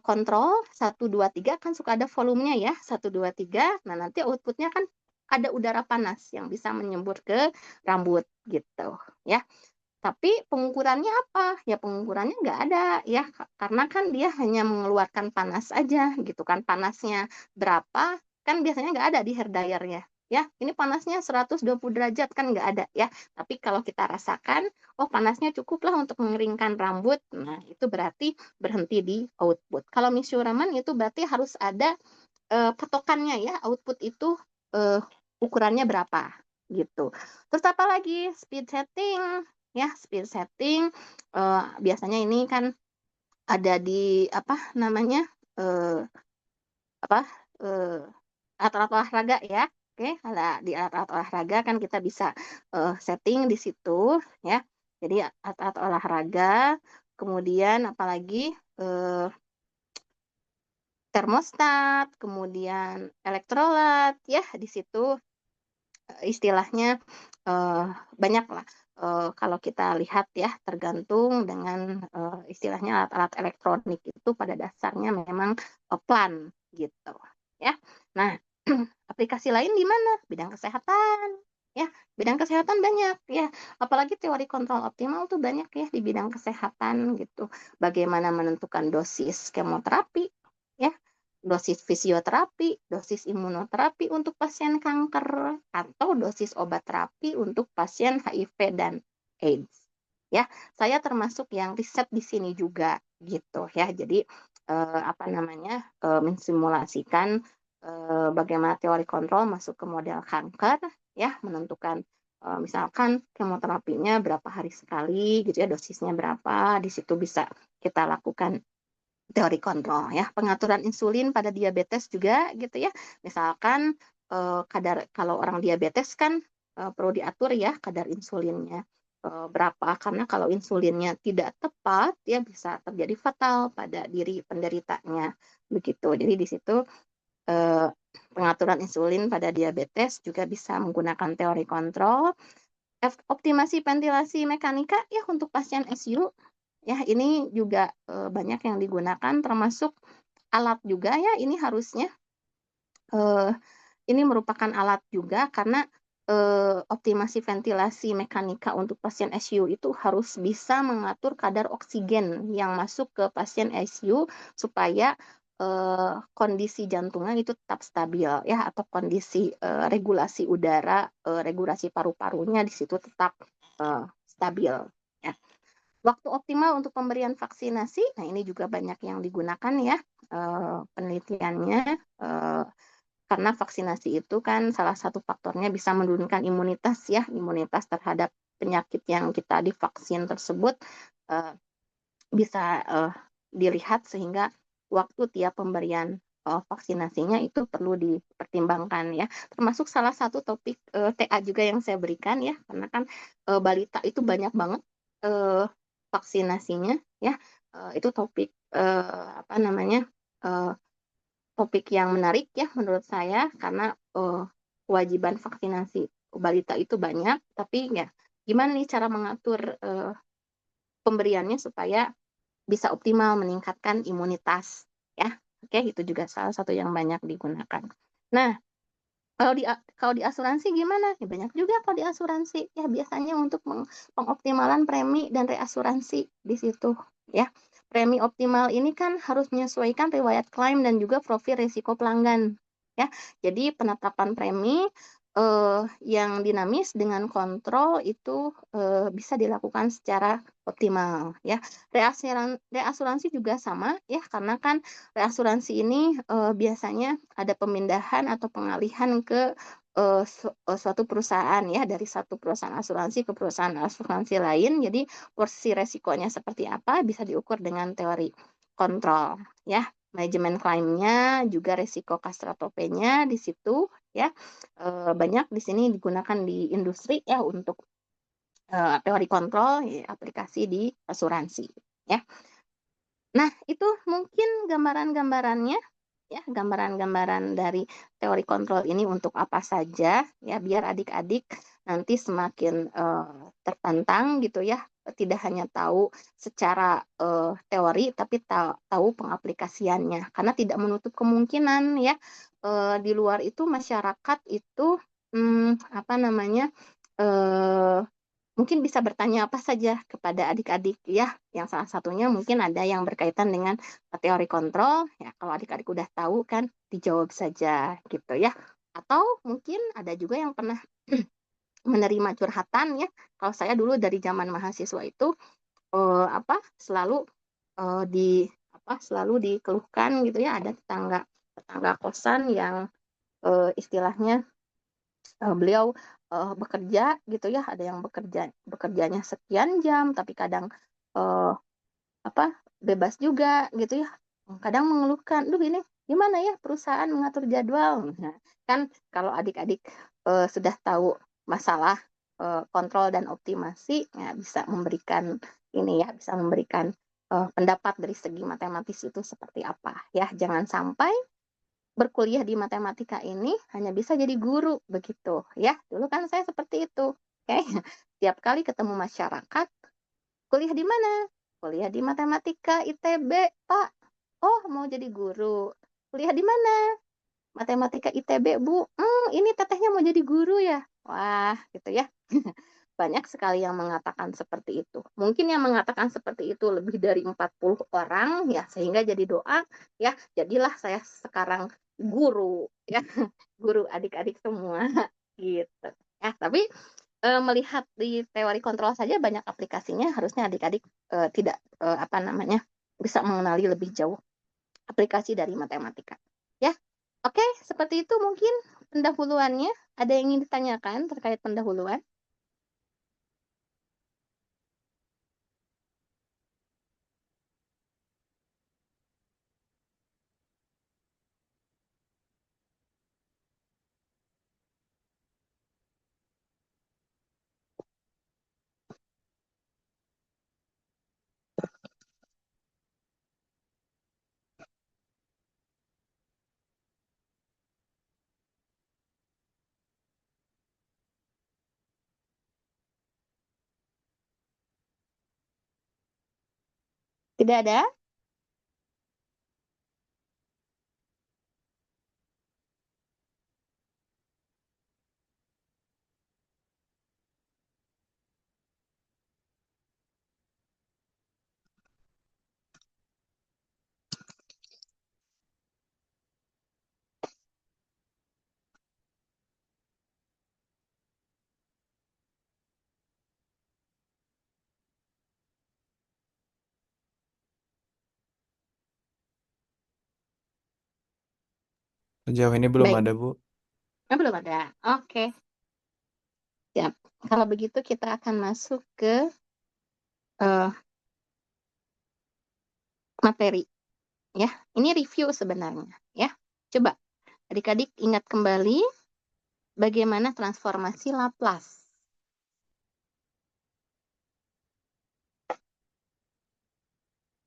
kontrol 1, 2, 3, kan suka ada volumenya ya, 1, 2, 3. Nah, nanti outputnya kan ada udara panas yang bisa menyembur ke rambut gitu ya. Tapi pengukurannya apa? Ya pengukurannya nggak ada ya, karena kan dia hanya mengeluarkan panas aja gitu kan. Panasnya berapa kan biasanya nggak ada di hair dryer-nya. Ya, ini panasnya 120 derajat kan nggak ada ya. Tapi kalau kita rasakan, oh panasnya cukup lah untuk mengeringkan rambut. Nah, itu berarti berhenti di output. Kalau measurement itu berarti harus ada patokannya ya, output itu eh, ukurannya berapa gitu. Terus apa lagi? Speed setting, ya, speed setting biasanya ini kan ada di apa namanya, eh, apa, eh, alat-alat olahraga ya. Oke, ada di alat-alat olahraga kan kita bisa setting di situ ya. Jadi alat-alat olahraga, kemudian apalagi eh, termostat, kemudian elektrolat ya di situ istilahnya eh, banyak lah. Kalau kita lihat ya, tergantung dengan istilahnya alat-alat elektronik itu pada dasarnya memang plan gitu ya. Nah, aplikasi lain di mana? Bidang kesehatan ya. Bidang kesehatan banyak ya. Apalagi teori kontrol optimal tuh banyak ya di bidang kesehatan gitu. Bagaimana menentukan dosis kemoterapi ya, dosis fisioterapi, dosis imunoterapi untuk pasien kanker, atau dosis obat terapi untuk pasien HIV dan AIDS. Ya, saya termasuk yang riset di sini juga gitu ya. Jadi apa namanya mensimulasikan bagaimana teori kontrol masuk ke model kanker ya, menentukan misalkan kemoterapinya berapa hari sekali gitu ya, dosisnya berapa, di situ bisa kita lakukan teori kontrol ya. Pengaturan insulin pada diabetes juga gitu ya. Misalkan kadar kalau orang diabetes kan perlu diatur ya kadar insulinnya berapa, karena kalau insulinnya tidak tepat ya bisa terjadi fatal pada diri penderitanya begitu. Jadi di situ eh, pengaturan insulin pada diabetes juga bisa menggunakan teori kontrol. Optimasi ventilasi mekanika ya untuk pasien SU ya, ini juga banyak yang digunakan, termasuk alat juga ya, ini harusnya eh, ini merupakan alat juga karena optimasi ventilasi mekanika untuk pasien SU itu harus bisa mengatur kadar oksigen yang masuk ke pasien SU supaya kondisi jantungnya itu tetap stabil ya, atau kondisi regulasi udara, regulasi paru-parunya di situ tetap stabil ya. Waktu optimal untuk pemberian vaksinasi, nah ini juga banyak yang digunakan ya penelitiannya, eh, karena vaksinasi itu kan salah satu faktornya bisa menurunkan imunitas ya, imunitas terhadap penyakit yang kita divaksin tersebut eh, bisa dilihat, sehingga waktu tiap pemberian vaksinasinya itu perlu dipertimbangkan ya. Termasuk salah satu topik TA juga yang saya berikan ya, karena kan balita itu banyak banget eh, vaksinasinya ya. Itu topik apa namanya? eh, Topik yang menarik ya menurut saya, karena kewajiban vaksinasi balita itu banyak, tapi ya gimana nih cara mengatur pemberiannya supaya bisa optimal meningkatkan imunitas ya. Oke, itu juga salah satu yang banyak digunakan. Nah, kalau di asuransi gimana? Ya, banyak juga kalau di asuransi ya, biasanya untuk pengoptimalan premi dan reasuransi di situ ya. Premi optimal ini kan harus menyesuaikan riwayat klaim dan juga profil risiko pelanggan ya. Jadi penetapan premi yang dinamis dengan kontrol itu bisa dilakukan secara optimal ya. Reasuransi juga sama ya, karena kan reasuransi ini biasanya ada pemindahan atau pengalihan ke suatu perusahaan ya, dari satu perusahaan asuransi ke perusahaan asuransi lain. Jadi porsi resikonya seperti apa bisa diukur dengan teori kontrol ya. Manajemen klaimnya juga resiko kastratopenya di situ ya. Banyak di sini digunakan di industri ya untuk teori kontrol ya, aplikasi di asuransi ya. Nah, itu mungkin gambaran-gambarannya ya, gambaran-gambaran dari teori kontrol ini untuk apa saja ya, biar adik-adik nanti semakin tertantang gitu ya, tidak hanya tahu secara teori tapi tahu pengaplikasiannya, karena tidak menutup kemungkinan ya di luar itu masyarakat itu apa namanya eh, mungkin bisa bertanya apa saja kepada adik-adik ya, yang salah satunya mungkin ada yang berkaitan dengan teori kontrol ya. Kalau adik-adik udah tahu kan, dijawab saja gitu ya. Atau mungkin ada juga yang pernah menerima curhatan ya. Kalau saya dulu dari zaman mahasiswa itu apa selalu di selalu dikeluhkan gitu ya, ada tetangga tetangga kosan yang istilahnya beliau bekerja gitu ya, ada yang bekerjanya sekian jam tapi kadang eh, apa bebas juga gitu ya, kadang mengeluhkan, duh ini gimana ya perusahaan mengatur jadwal. Nah, kan kalau adik-adik sudah tahu masalah kontrol dan optimasi, ya bisa memberikan ini ya, bisa memberikan pendapat dari segi matematis itu seperti apa ya. Jangan sampai berkuliah di matematika ini hanya bisa jadi guru begitu ya. Dulu kan saya seperti itu. Oke, tiap kali ketemu masyarakat, kuliah di mana? Kuliah di matematika ITB, Pak. Oh, mau jadi guru. Kuliah di mana? Matematika ITB, Bu. Ini tetehnya mau jadi guru ya. Wah, gitu ya. Banyak sekali yang mengatakan seperti itu. Mungkin yang mengatakan seperti itu lebih dari 40 orang ya, sehingga jadi doa ya, jadilah saya sekarang guru ya, guru adik-adik semua gitu. Ya, tapi melihat di teori kontrol saja banyak aplikasinya, harusnya adik-adik tidak apa namanya bisa mengenali lebih jauh aplikasi dari matematika. Ya, oke, seperti itu mungkin pendahuluannya. Ada yang ingin ditanyakan terkait pendahuluan? Tidak ada? Sejauh ini belum Baik, ada, Bu. belum ada. Oke, siap. Kalau begitu kita akan masuk ke eh, materi ya. Ini review sebenarnya ya. Coba adik-adik ingat kembali bagaimana transformasi Laplace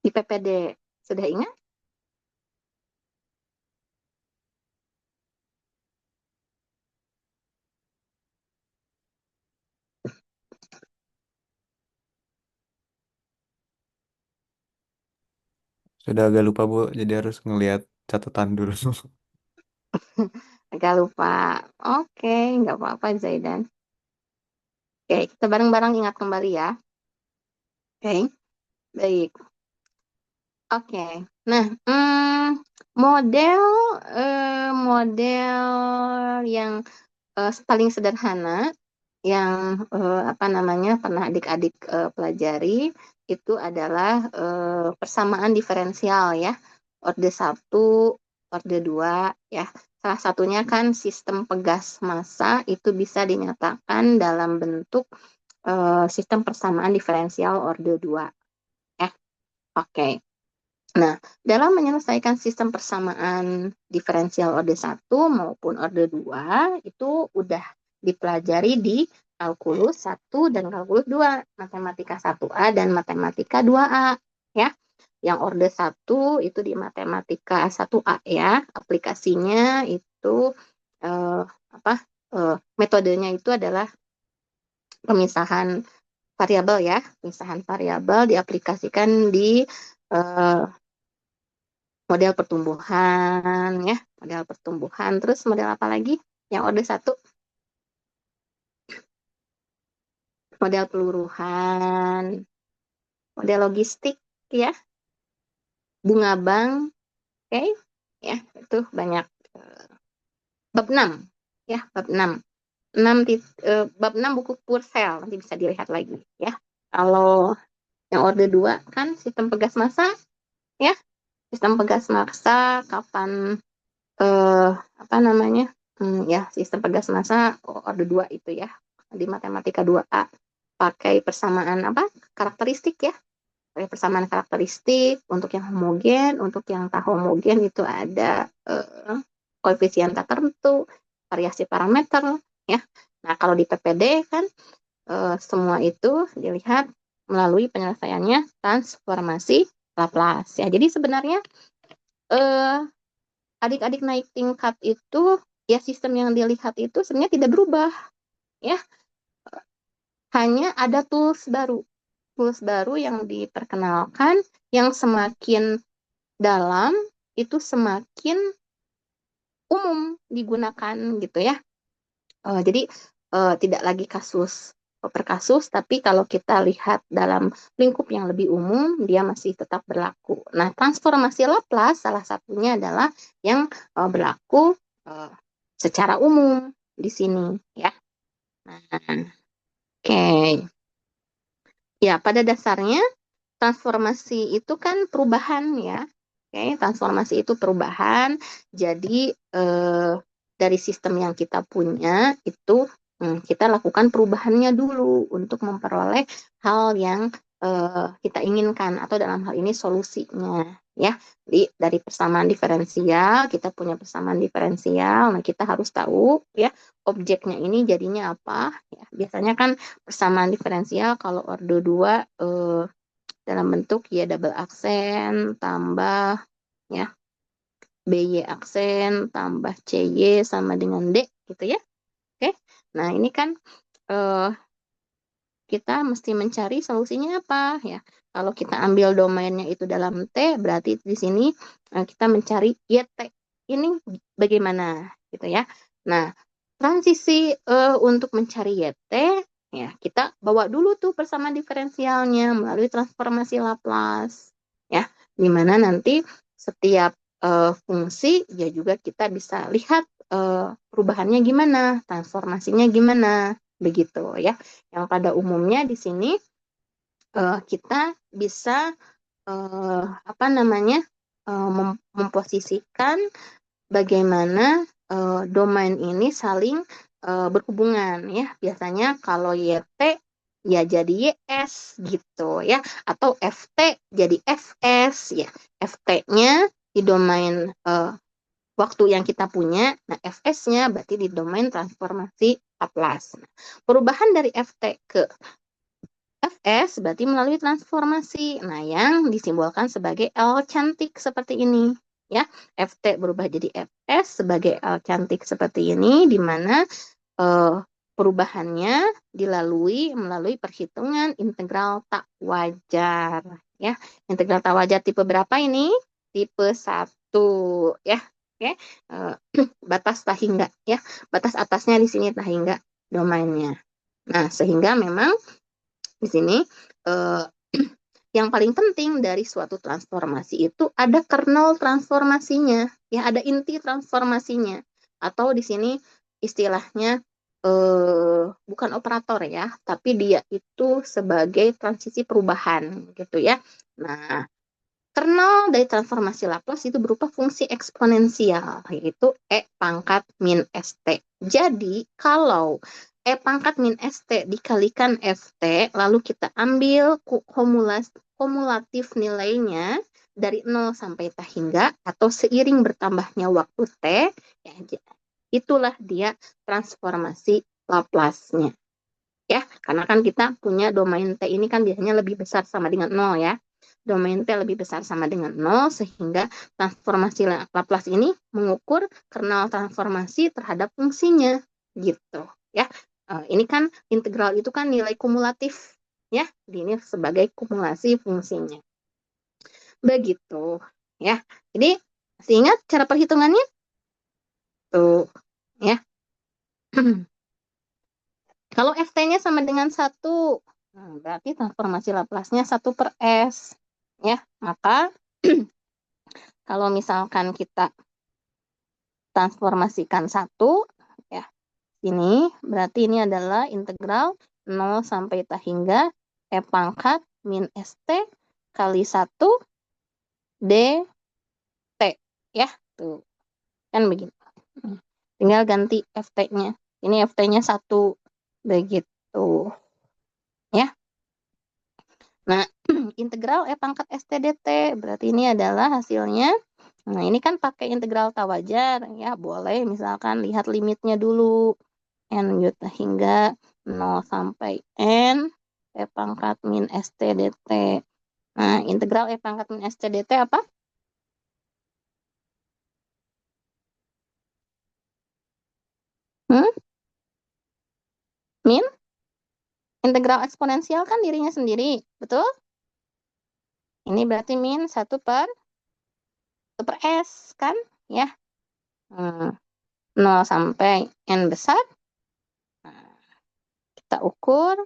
di PPD. Sudah ingat? Sudah agak lupa, Bu. Jadi harus ngelihat catatan dulu. Agak lupa. Oke, nggak apa-apa Zaidan. Oke, kita bareng-bareng ingat kembali ya. Oke, baik. Oke. Nah, model model yang paling sederhana yang apa namanya pernah adik-adik pelajari itu adalah persamaan diferensial ya. Orde satu, orde 2 ya. Salah satunya kan sistem pegas massa itu bisa dinyatakan dalam bentuk sistem persamaan diferensial orde 2 ya. Oke. Nah, dalam menyelesaikan sistem persamaan diferensial orde satu maupun orde 2 itu udah dipelajari di kalkulus satu dan kalkulus 2, matematika 1A dan matematika 2A ya. Yang orde satu itu di matematika 1A ya, aplikasinya itu eh, apa metodenya itu adalah pemisahan variabel ya, pemisahan variabel diaplikasikan di eh, model pertumbuhan ya, model pertumbuhan. Terus model apa lagi? Yang orde satu, model peluruhan, model logistik ya, bunga bank, oke okay? Ya, itu banyak. Bab 6 ya, bab 6. 6 bab 6 buku Purcell nanti bisa dilihat lagi ya. Kalau yang orde 2 kan sistem pegas massa ya, sistem pegas massa kapan apa namanya? Ya, sistem pegas massa orde 2 itu ya. Di matematika 2A pakai persamaan apa? Karakteristik ya. persamaan karakteristik, untuk yang homogen, untuk yang tak homogen itu ada koefisien tertentu, variasi parameter, ya. Nah, kalau di PPD kan semua itu dilihat melalui penyelesaiannya transformasi Laplace. Ya, jadi sebenarnya eh, adik-adik naik tingkat itu ya sistem yang dilihat itu sebenarnya tidak berubah, ya. Hanya ada tools baru yang diperkenalkan yang semakin dalam itu semakin umum digunakan gitu ya. Jadi tidak lagi kasus per kasus, tapi kalau kita lihat dalam lingkup yang lebih umum, dia masih tetap berlaku. Nah, transformasi Laplace salah satunya adalah yang berlaku uh, secara umum di sini ya. Nah, oke. Okay. Ya, pada dasarnya transformasi itu kan perubahan ya. Oke, transformasi itu perubahan. Jadi dari sistem yang kita punya itu kita lakukan perubahannya dulu untuk memperoleh hal yang kita inginkan atau dalam hal ini solusinya ya. Jadi dari persamaan diferensial kita punya persamaan diferensial. Nah, kita harus tahu ya objeknya ini jadinya apa ya. Biasanya kan persamaan diferensial kalau ordo 2 dalam bentuk ya double aksen tambah ya BY aksen tambah CY sama dengan D gitu ya. Oke. Nah, ini kan eh, kita mesti mencari solusinya apa ya. Kalau kita ambil domainnya itu dalam T, berarti di sini kita mencari YT. Ini bagaimana gitu ya. Nah, transisi untuk mencari YT ya kita bawa dulu tuh persamaan diferensialnya melalui transformasi Laplace ya, di mana nanti setiap fungsi ya juga kita bisa lihat perubahannya gimana, transformasinya gimana begitu ya. Yang pada umumnya di sini kita bisa apa namanya memposisikan bagaimana domain ini saling berhubungan ya. Biasanya kalau YT ya jadi YS gitu ya, atau FT jadi FS ya. FT-nya di domain waktu yang kita punya, nah FS-nya berarti di domain transformasi Laplace. Nah, perubahan dari FT ke FS berarti melalui transformasi. Nah, yang disimbolkan sebagai L cantik seperti ini. Ya, FT berubah jadi FS sebagai L cantik seperti ini, di mana perubahannya dilalui melalui perhitungan integral tak wajar. Ya, integral tak wajar tipe berapa ini? Tipe 1. Ya, oke. Batas tak hingga. Ya, batas atasnya di sini tak hingga domainnya. Nah, sehingga memang di sini eh, yang paling penting dari suatu transformasi itu ada kernel transformasinya, ya ada inti transformasinya, atau di sini istilahnya bukan operator ya, tapi dia itu sebagai transisi perubahan gitu ya. Nah, kernel dari transformasi Laplace itu berupa fungsi eksponensial, yaitu E pangkat min ST. Jadi, kalau E pangkat min ST dikalikan FT, lalu kita ambil kumulatif nilainya dari 0 sampai tak hingga, atau seiring bertambahnya waktu T, ya, itulah dia transformasi Laplace-nya. Ya, karena kan kita punya domain T ini kan biasanya lebih besar sama dengan 0 ya. Domain T lebih besar sama dengan 0 sehingga transformasi Laplace ini mengukur kernel transformasi terhadap fungsinya gitu ya. Ini kan integral itu kan nilai kumulatif ya. Ini sebagai kumulasi fungsinya. Begitu ya. Jadi masih ingat cara perhitungannya? Tuh ya. Kalau FT-nya sama dengan 1, berarti transformasi Laplace-nya 1 per S. Ya, maka kalau misalkan kita transformasikan 1, ya, ini berarti ini adalah integral 0 sampai tak hingga E pangkat min ST kali 1 DT. Ya, tuh. Kan begini. Tinggal ganti FT-nya. Ini FT-nya 1. Begitu. Ya. Nah, integral E pangkat STDT. Berarti ini adalah hasilnya. Nah, ini kan pakai integral tak wajar. Ya, boleh misalkan lihat limitnya dulu. N juta hingga 0 sampai N E pangkat min STDT. Nah, integral E pangkat min STDT apa? Hmm? Min? Integral eksponensial kan dirinya sendiri. Betul? Ini berarti min 1 per S kan? Ya. Hmm. 0 sampai N besar. Nah, kita ukur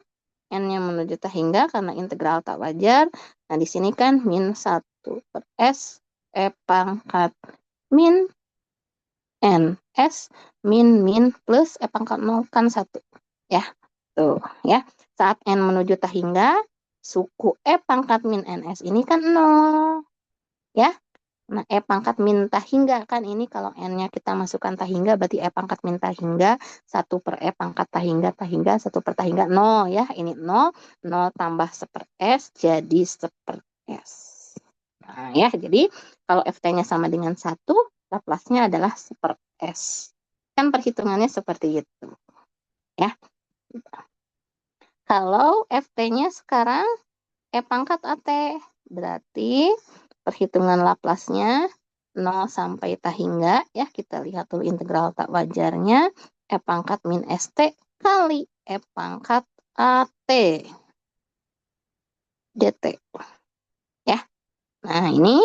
N-nya menuju tak hingga karena integral tak wajar. Nah, di sini kan min 1 per S E pangkat min N S min plus E pangkat 0 kan 1. Ya, tuh ya. Saat N menuju tak hingga, suku E pangkat min NS ini kan 0. Ya, nah, E pangkat min tak hingga kan ini kalau N-nya kita masukkan tak hingga berarti E pangkat min tak hingga 1 per E pangkat tak hingga 1 per tak hingga 0 ya. Ini 0, 0 tambah 1 per S jadi 1 per S. Nah ya, jadi kalau FT-nya sama dengan 1, Laplace-nya adalah 1 per S. Kan perhitungannya seperti itu ya. Kalau FT-nya sekarang E pangkat AT, berarti perhitungan Laplace-nya 0 sampai tak hingga, ya kita lihat dulu integral tak wajarnya, E pangkat min ST kali E pangkat AT DT. Ya, nah ini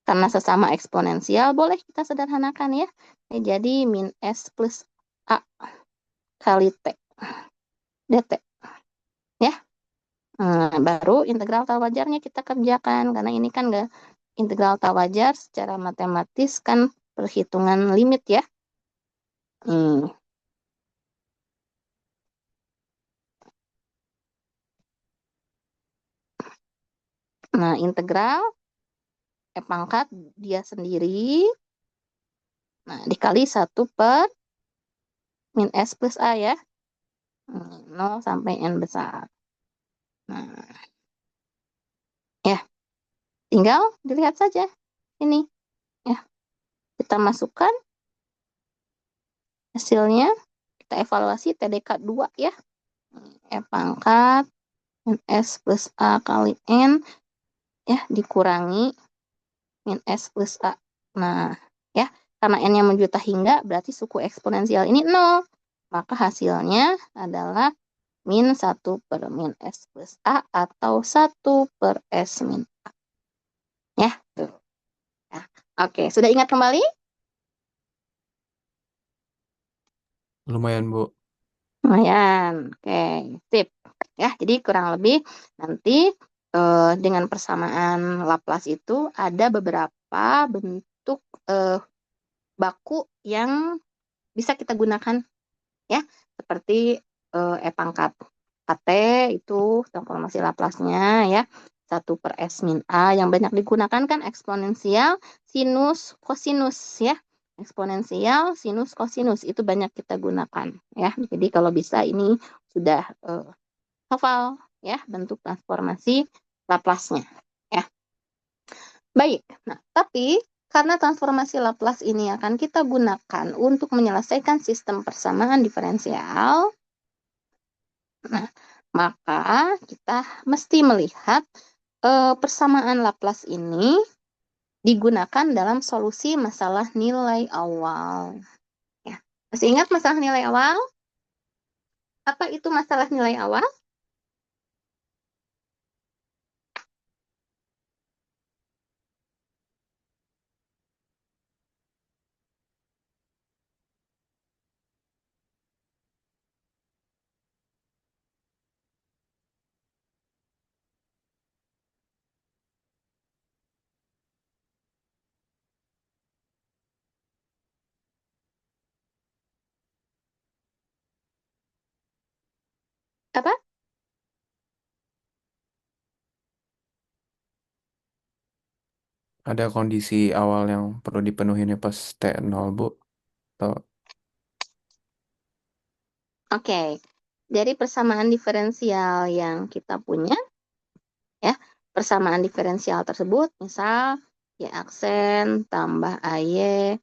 karena sesama eksponensial, boleh kita sederhanakan ya. Jadi min S plus A kali T DT. Ya, baru integral tak wajarnya kita kerjakan. Karena ini kan nggak integral tak wajar secara matematis kan perhitungan limit ya. Hmm. Nah, integral E pangkat dia sendiri. Nah, dikali 1 per min S plus A ya. 0 sampai N besar. Nah, ya, tinggal dilihat saja. Ini, ya. Kita masukkan hasilnya. Kita evaluasi TDK 2 ya. E pangkat min S plus A kali N. Ya, dikurangi min S plus A. Nah, ya, karena N-nya menjuta hingga, berarti suku eksponensial ini 0. Maka hasilnya adalah min 1 per min S plus A atau 1 per S min A. Ya, tuh. Ya. Oke, sudah ingat kembali? Lumayan, Bu. Lumayan. Oke, sip. Ya, jadi kurang lebih nanti dengan persamaan Laplace itu ada beberapa bentuk baku yang bisa kita gunakan ya, seperti E pangkat KT itu transformasi Laplace-nya ya, 1 per S min A yang banyak digunakan kan eksponensial, sinus, kosinus ya. Eksponensial, sinus, kosinus itu banyak kita gunakan ya. Jadi kalau bisa ini sudah hafal ya bentuk transformasi Laplace-nya ya. Baik. Nah, tapi karena transformasi Laplace ini akan kita gunakan untuk menyelesaikan sistem persamaan diferensial, nah, maka kita mesti melihat persamaan Laplace ini digunakan dalam solusi masalah nilai awal. Ya. Masih ingat masalah nilai awal? Apa itu masalah nilai awal? Apa? Ada kondisi awal yang perlu dipenuhi nih pas T0, Bu. Atau Oke. Dari persamaan diferensial yang kita punya, ya. Persamaan diferensial tersebut misal Y aksen tambah AY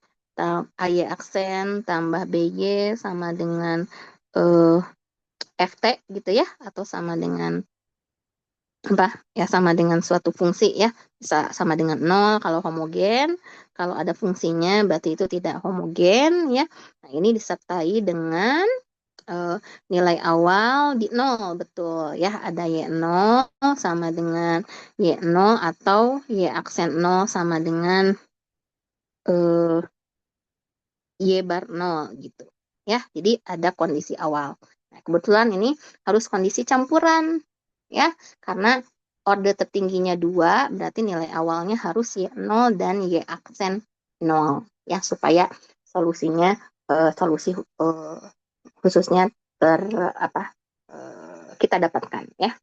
aksen tambah BY sama dengan eh, FT gitu ya, atau sama dengan apa ya, sama dengan suatu fungsi ya, bisa sama dengan nol kalau homogen, kalau ada fungsinya berarti itu tidak homogen ya. Nah, ini disertai dengan eh, nilai awal di nol, betul ya, ada Y0 sama dengan Y0 atau Y aksen nol sama dengan eh, Y bar 0 gitu ya. Jadi ada kondisi awal. Nah, kebetulan ini harus kondisi campuran ya, karena orde tertingginya 2 berarti nilai awalnya harus Y0 dan Y aksen 0 ya, supaya solusinya solusi khususnya ter apa kita dapatkan ya.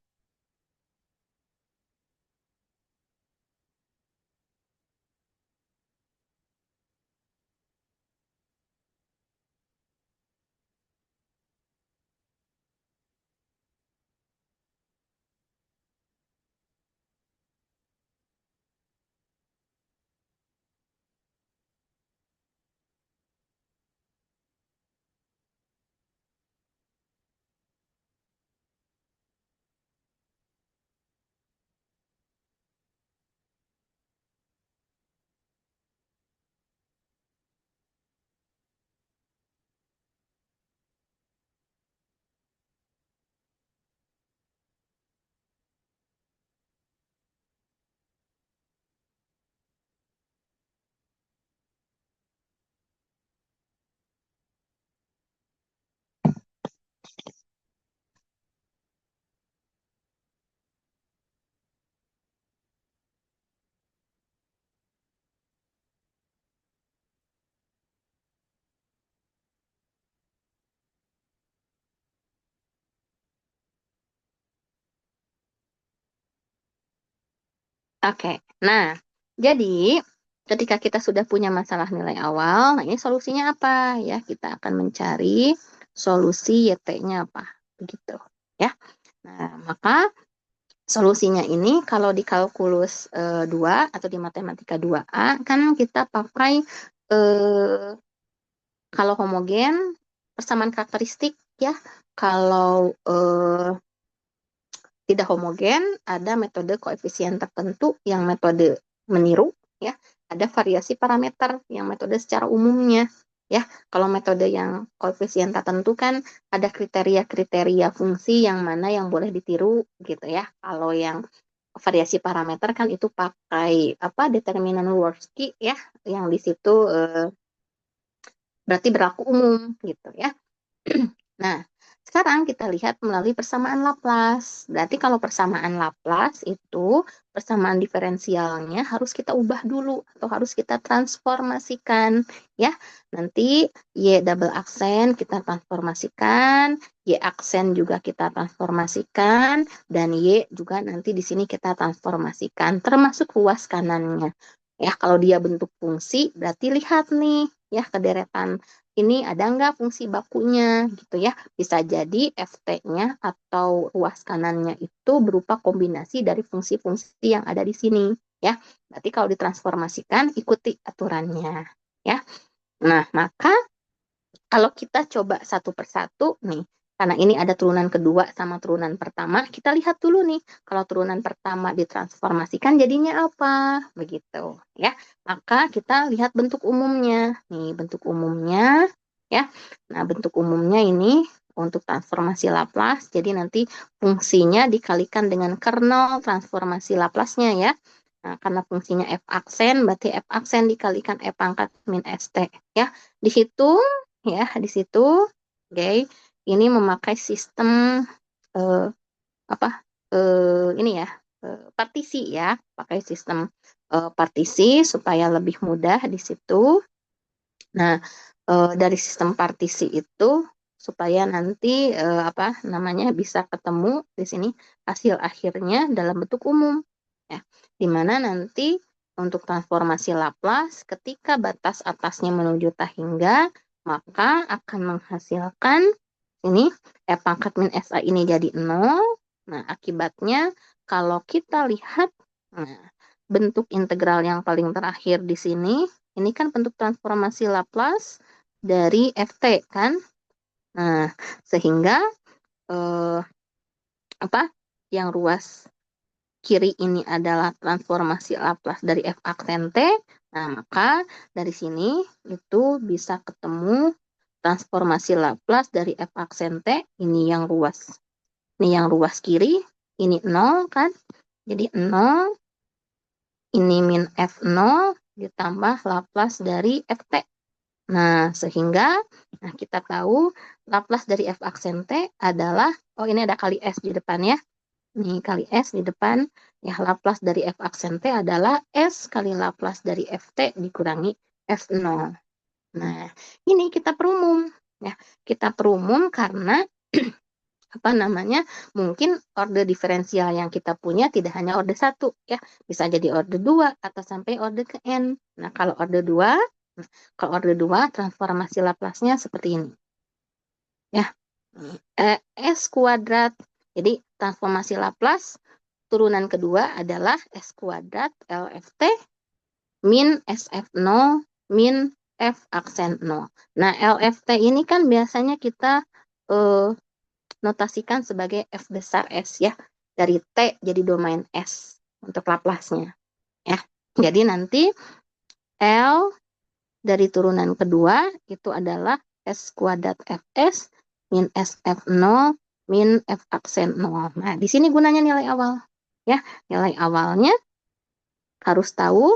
Oke, nah jadi ketika kita sudah punya masalah nilai awal, nah ini solusinya apa ya? Kita akan mencari solusi YT-nya apa, begitu ya. Nah, maka solusinya ini kalau di kalkulus 2 atau di matematika 2A kan kita pakai kalau homogen persamaan karakteristik ya. Kalau tidak homogen, ada metode koefisien tertentu yang metode meniru, ya. Ada variasi parameter yang metode secara umumnya, ya. Kalau metode yang koefisien tertentu kan ada kriteria-kriteria fungsi yang mana yang boleh ditiru, gitu ya. Kalau yang variasi parameter kan itu pakai apa, determinan Dvorsky ya, yang di situ berarti berlaku umum, gitu ya. Nah, sekarang kita lihat melalui persamaan Laplace. Berarti kalau persamaan Laplace itu persamaan diferensialnya harus kita ubah dulu atau harus kita transformasikan ya. Nanti Y double aksen kita transformasikan, Y aksen juga kita transformasikan, dan Y juga nanti di sini kita transformasikan termasuk ruas kanannya. Ya, kalau dia bentuk fungsi berarti lihat nih ya ke deretan ini ada nggak fungsi bakunya gitu ya. Bisa jadi FT-nya atau ruas kanannya itu berupa kombinasi dari fungsi-fungsi yang ada di sini ya. Berarti kalau ditransformasikan ikuti aturannya ya. Nah, maka kalau kita coba satu persatu nih, karena ini ada turunan kedua sama turunan pertama, kita lihat dulu nih, kalau turunan pertama ditransformasikan jadinya apa? Begitu, ya. Maka kita lihat bentuk umumnya. Nih, bentuk umumnya, ya. Nah, bentuk umumnya ini untuk transformasi Laplace, jadi nanti fungsinya dikalikan dengan kernel transformasi Laplace-nya, ya. Nah, karena fungsinya F aksen, berarti F aksen dikalikan E pangkat min ST, ya. Dihitung ya di situ. Oke, ini memakai sistem eh, apa ini ya, partisi ya, pakai sistem partisi supaya lebih mudah di situ. Nah, dari sistem partisi itu supaya nanti apa namanya bisa ketemu di sini hasil akhirnya dalam bentuk umum ya, di mana nanti untuk transformasi Laplace ketika batas atasnya menuju tak hingga maka akan menghasilkan ini F pangkat min SA ini jadi 0. Nah, akibatnya kalau kita lihat nah, bentuk integral yang paling terakhir di sini, ini kan bentuk transformasi Laplace dari ft kan. Nah, sehingga apa yang ruas kiri ini adalah transformasi Laplace dari f aksen T. Nah, maka dari sini itu bisa ketemu transformasi Laplace dari f aksen T, ini yang ruas. Ini yang ruas kiri, ini 0 kan. Jadi 0, ini min F0 ditambah Laplace dari Ft. Nah, sehingga kita tahu Laplace dari f aksen T adalah, oh ini ada kali S di depan ya. Ini kali S di depan, ya Laplace dari f aksen T adalah S kali Laplace dari Ft dikurangi F0. Nah, ini kita perumum. Ya, kita perumum karena apa namanya, mungkin orde diferensial yang kita punya tidak hanya orde 1 ya, bisa jadi orde 2 atau sampai orde ke n. Nah, kalau orde 2, transformasi Laplace-nya seperti ini. Ya. S kuadrat. Jadi transformasi Laplace turunan kedua adalah S kuadrat LFT min SF0 min F aksen 0. Nah, LFT ini kan biasanya kita notasikan sebagai F besar S ya. Dari T jadi domain S untuk Laplace-nya. Ya. Jadi nanti L dari turunan kedua itu adalah S kuadrat Fs min SF0 min F aksen 0. Nah, di sini gunanya nilai awal. Ya, nilai awalnya harus tahu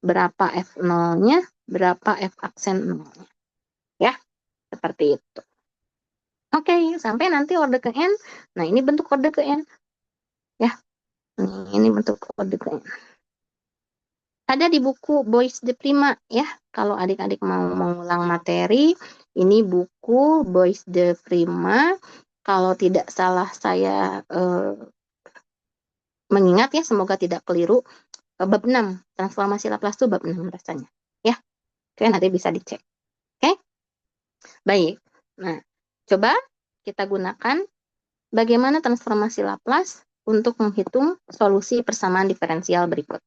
berapa F0-nya, berapa F aksen 0-nya. Ya, seperti itu. Oke, sampai nanti orde ke N. Nah, ini bentuk orde ke N. Ya, ini bentuk orde ke N. Ada di buku Bois de Prima ya. Kalau adik-adik mau mengulang materi, ini buku Bois de Prima. Kalau tidak salah saya mengingat ya, semoga tidak keliru. Bab 6, transformasi Laplace itu bab 6 rasanya. Ya, oke, nanti bisa dicek. Oke, baik. Nah, coba kita gunakan bagaimana transformasi Laplace untuk menghitung solusi persamaan diferensial berikut.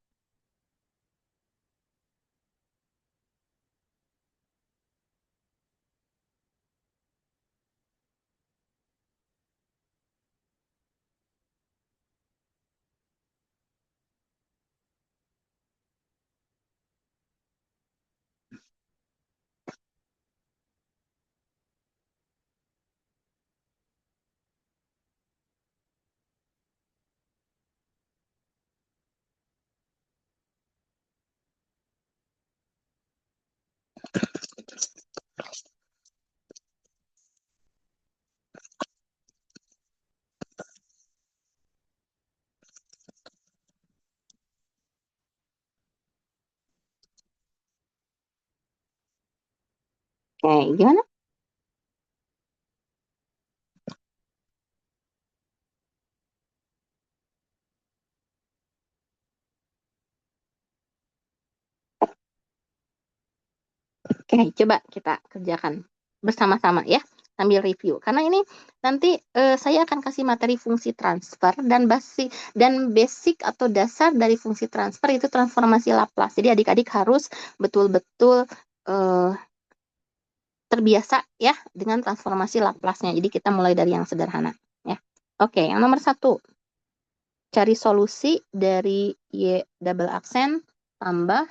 Oke, gimana? Oke, coba kita kerjakan bersama-sama ya, sambil review. Karena ini nanti saya akan kasih materi fungsi transfer dan basic atau dasar dari fungsi transfer itu transformasi Laplace. Jadi adik-adik harus betul-betul terbiasa ya dengan transformasi Laplace-nya. Jadi kita mulai dari yang sederhana ya. Oke, yang nomor 1, cari solusi dari Y double aksen tambah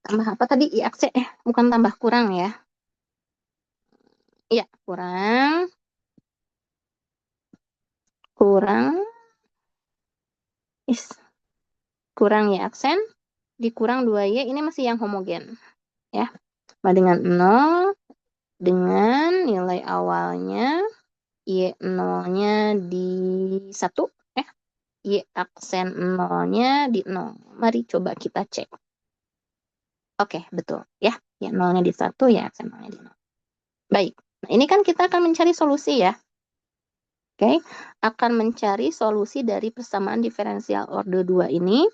apa tadi? Y aksen bukan tambah, kurang ya. Iya, kurang kurang Y aksen dikurang 2Y, ini masih yang homogen ya. Sama dengan 0 dengan nilai awalnya Y0-nya di 1 Y aksen 0-nya di 0. Mari coba kita cek. Oke, betul ya. Y0-nya di 1, Y aksen 0-nya di 0. Baik. Nah, ini kan kita akan mencari solusi ya. Oke, akan mencari solusi dari persamaan diferensial orde 2 ini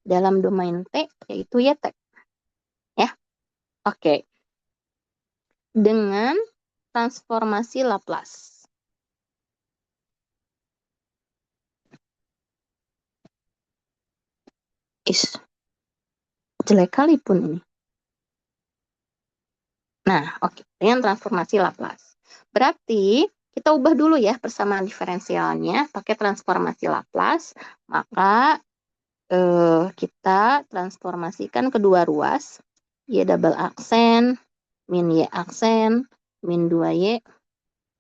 dalam domain T, yaitu YT. Ya, oke. Dengan transformasi Laplace. Is, jelek kali pun ini. Nah, oke. Dengan transformasi Laplace. Berarti kita ubah dulu ya persamaan diferensialnya pakai transformasi Laplace. Maka kita transformasikan kedua ruas. Y double aksen, min Y aksen, min 2Y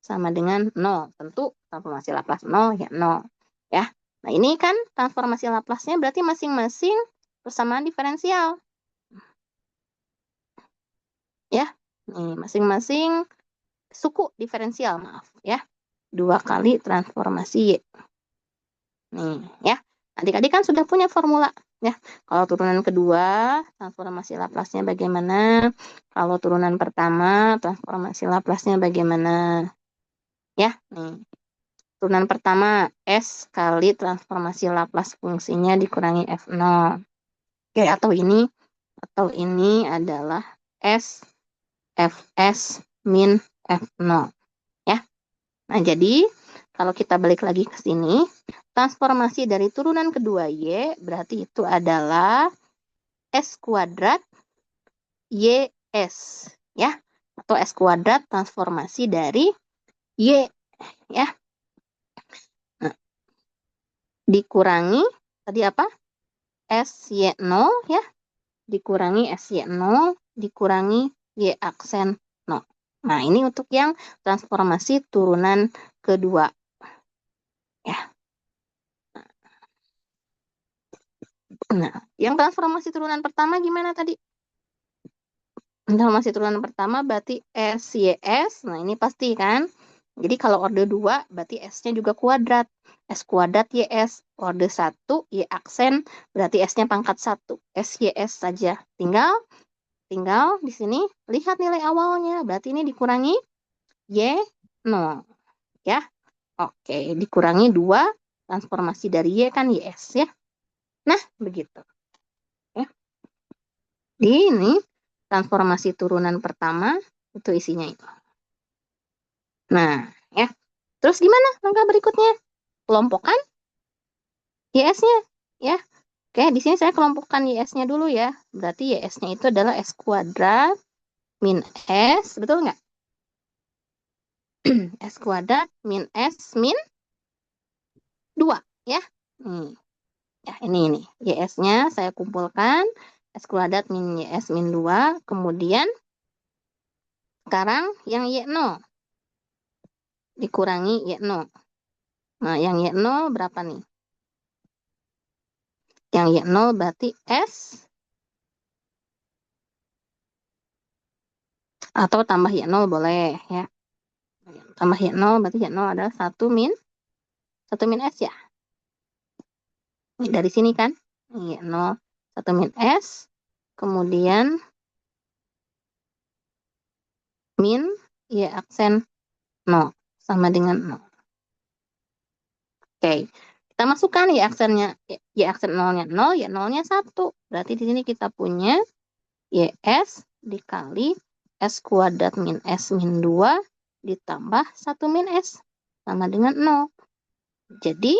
sama dengan 0. Tentu transformasi Laplace 0 ya 0. Ya. Nah, ini kan transformasi Laplace-nya berarti masing-masing persamaan diferensial. Ya. Nih, masing-masing suku diferensial, maaf ya. 2 kali transformasi Y. Nih, ya. Adik-adik kan sudah punya formula, ya. Kalau turunan kedua, transformasi Laplace-nya bagaimana? Kalau turunan pertama, transformasi Laplace-nya bagaimana? Ya, nih. Turunan pertama, S kali transformasi Laplace fungsinya dikurangi F0. Oke, atau ini adalah S Fs min F0. Ya. Nah, jadi kalau kita balik lagi ke sini, transformasi dari turunan kedua Y berarti itu adalah S kuadrat YS. Ya. Atau S kuadrat transformasi dari Y. Ya. Nah, dikurangi, tadi apa? SY0 ya. Dikurangi SY0, dikurangi Y aksen 0. Nah, ini untuk yang transformasi turunan kedua. Ya. Nah, yang transformasi turunan pertama gimana tadi? Transformasi turunan pertama berarti SYS. Nah, ini pasti kan? Jadi kalau orde 2 berarti S-nya juga kuadrat. S kuadrat YS. Orde 1 Y aksen berarti S-nya pangkat 1. SYS saja. Tinggal di sini lihat nilai awalnya. Berarti ini dikurangi Y0. Ya. Oke, dikurangi 2 transformasi dari Y kan YS ya. Nah, begitu. Ya. Ini transformasi turunan pertama itu isinya itu. Nah, ya. Terus gimana langkah berikutnya? Kelompokkan YS-nya, ya. Oke, di sini saya kelompokkan YS-nya dulu ya. Berarti YS-nya itu adalah S kuadrat min S, betul nggak? S kuadrat min S min 2, ya. Nih, ya ini. YS-nya saya kumpulkan. S kuadrat min YS min 2. Kemudian, sekarang yang Y0 dikurangi Y0. Nah, yang Y0 berapa nih? Yang Y0 berarti S atau tambah Y0 boleh ya. Tambah Y0 berarti Y0 adalah 1 min S ya. Ini dari sini kan. Y0 1 min S. Kemudian min Y aksen 0 sama dengan 0. Oke. Kita masukkan Y aksennya, Y aksen 0-nya 0, Y 0-nya 1. Berarti di sini kita punya YS dikali S kuadrat min S min 2 ditambah 1 min S sama dengan 0. Jadi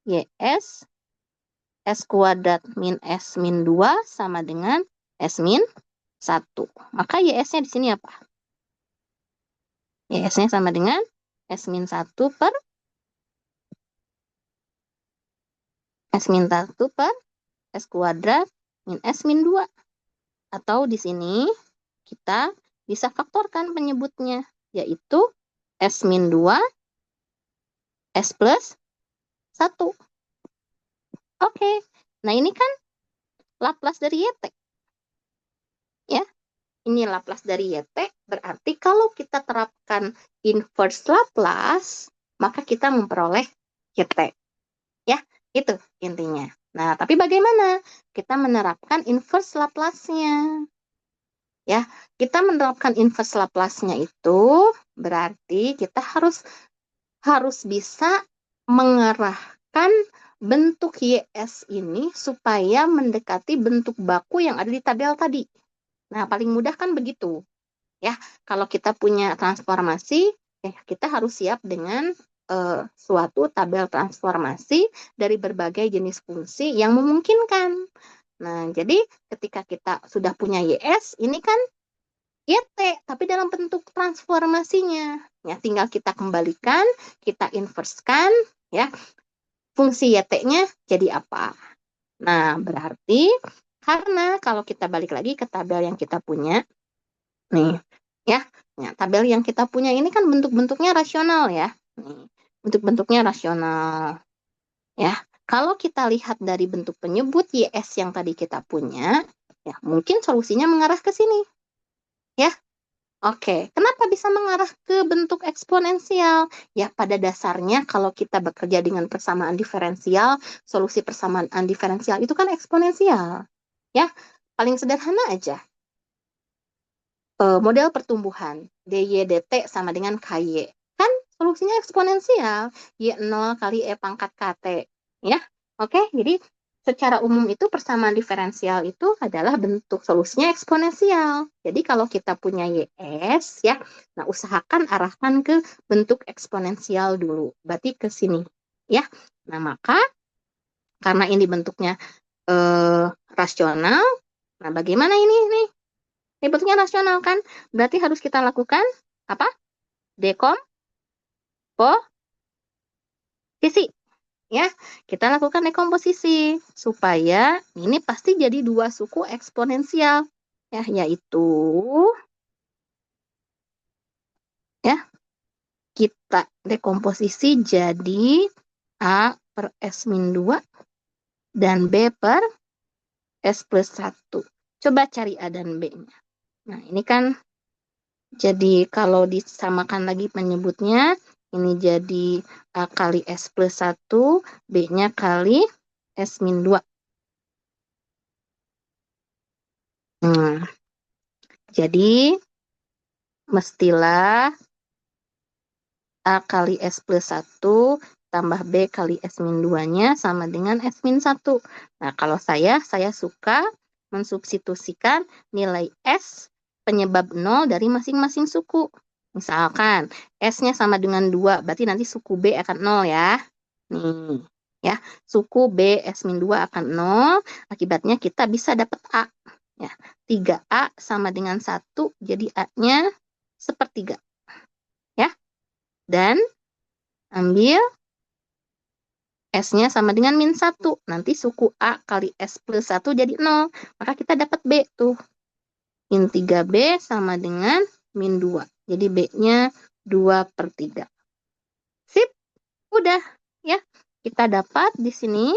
YS S kuadrat min S min 2 sama dengan S min 1. Maka YS-nya di sini apa? YS-nya sama dengan S min 1 per S min 1 per S kuadrat min S min 2. Atau di sini kita bisa faktorkan penyebutnya, yaitu S min 2 S plus 1. Oke. Nah, ini kan Laplace dari YT. Ya. Ini Laplace dari YT, berarti kalau kita terapkan inverse Laplace, maka kita memperoleh YT. Ya, itu intinya. Nah, tapi bagaimana kita menerapkan inverse Laplace-nya? Ya, kita menerapkan inverse Laplace-nya itu berarti kita harus bisa mengarahkan bentuk YS ini supaya mendekati bentuk baku yang ada di tabel tadi. Nah, paling mudah kan begitu. Ya, kalau kita punya transformasi, ya kita harus siap dengan suatu tabel transformasi dari berbagai jenis fungsi yang memungkinkan. Nah, jadi ketika kita sudah punya YS, ini kan YT, tapi dalam bentuk transformasinya. Ya, tinggal kita kembalikan, kita inverskan, ya, fungsi YT-nya jadi apa. Nah, berarti karena kalau kita balik lagi ke tabel yang kita punya, nih, ya, tabel yang kita punya ini kan bentuk-bentuknya rasional ya. Nih, bentuk-bentuknya rasional. Ya, kalau kita lihat dari bentuk penyebut YS yang tadi kita punya, ya mungkin solusinya mengarah ke sini. Ya, oke. Kenapa bisa mengarah ke bentuk eksponensial? Ya, pada dasarnya kalau kita bekerja dengan persamaan diferensial, solusi persamaan diferensial itu kan eksponensial. Ya, paling sederhana aja. Model pertumbuhan DY dt sama dengan KY. Kan solusinya eksponensial. Y0 kali E pangkat KT. Ya, oke. Jadi secara umum itu persamaan diferensial itu adalah bentuk solusinya eksponensial. Jadi kalau kita punya YS, ya, nah usahakan arahkan ke bentuk eksponensial dulu. Berarti ke sini. Ya, nah maka karena ini bentuknya rasional, nah bagaimana ini nih? Ini bentuknya rasional kan? Berarti harus kita lakukan apa? Dekomposisi. Ya, kita lakukan dekomposisi supaya ini pasti jadi dua suku eksponensial. Ya, yaitu ya, kita dekomposisi jadi A per S min 2 dan B per S plus 1. Coba cari A dan B-nya. Nah, ini kan jadi kalau disamakan lagi penyebutnya, ini jadi A kali S plus 1, B-nya kali S min 2. Nah, jadi mestilah A kali S plus 1 tambah B kali S min 2-nya sama dengan S min 1. Nah, kalau saya suka mensubstitusikan nilai S penyebab 0 dari masing-masing suku. Misalkan S-nya sama dengan 2, berarti nanti suku B akan 0 ya. Nih, ya. Suku B S min 2 akan 0, akibatnya kita bisa dapat A. Ya, 3A sama dengan 1, jadi A-nya sepertiga. Ya, dan ambil S-nya sama dengan min 1. Nanti suku A kali S plus 1 jadi 0. Maka kita dapat B tuh. Min 3B sama dengan min 2. Jadi B-nya 2 per 3. Sip, udah. Ya, kita dapat di sini.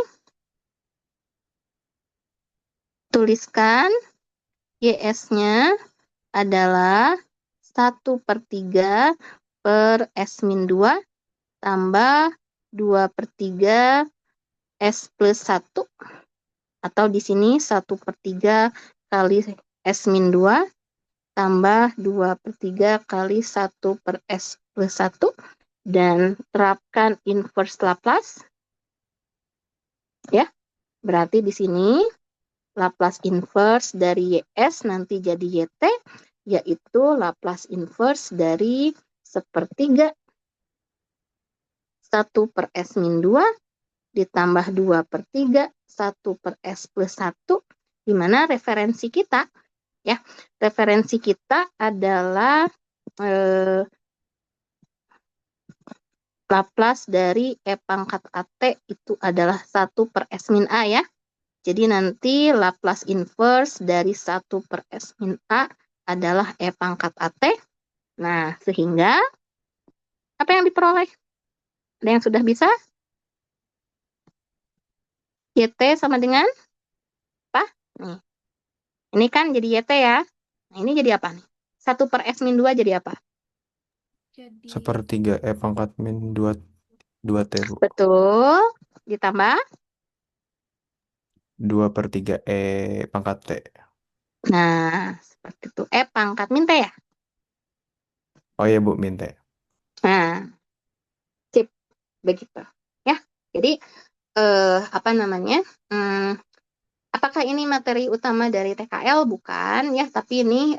Tuliskan YS-nya adalah 1 per 3 per S min 2 tambah 2 per 3 S plus 1. Atau di sini 1 per 3 kali S min 2 tambah 2 per 3 kali 1 per S plus 1. Dan terapkan inverse Laplace. Ya, berarti di sini Laplace inverse dari YS nanti jadi YT, yaitu Laplace inverse dari sepertiga 1 per S min 2 ditambah 2 per 3, 1 per S plus 1, di mana referensi kita, ya, referensi kita adalah Laplace dari E pangkat AT itu adalah 1 per S min A ya. Jadi nanti Laplace inverse dari 1 per S min A adalah E pangkat AT. Nah, sehingga apa yang diperoleh? Ada yang sudah bisa? YT sama dengan apa? Nih. Ini kan jadi YT ya. Nah, ini jadi apa nih? 1 per S min 2 jadi apa? Jadi Sepertiga E pangkat min 2, 2T, Bu. Betul. Ditambah. 2 per 3 E pangkat T. Nah, seperti itu. E pangkat min T ya? Oh iya, Bu, min T. Nah, sip. Begitu. Ya, jadi apa namanya? Apakah ini materi utama dari TKL? Bukan ya, tapi ini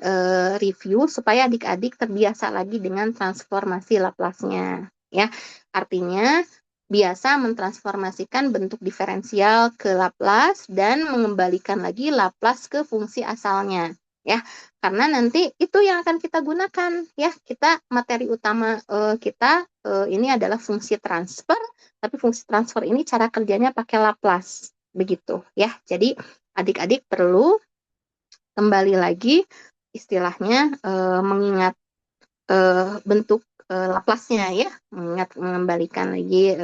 review supaya adik-adik terbiasa lagi dengan transformasi Laplace-nya. Ya, Artinya biasa mentransformasikan bentuk diferensial ke Laplace dan mengembalikan lagi Laplace ke fungsi asalnya. Ya, karena nanti itu yang akan kita gunakan ya. Kita materi utama kita ini adalah fungsi transfer, tapi fungsi transfer ini cara kerjanya pakai Laplace begitu ya. Jadi adik-adik perlu kembali lagi istilahnya mengingat bentuk Laplace-nya ya, mengingat mengembalikan lagi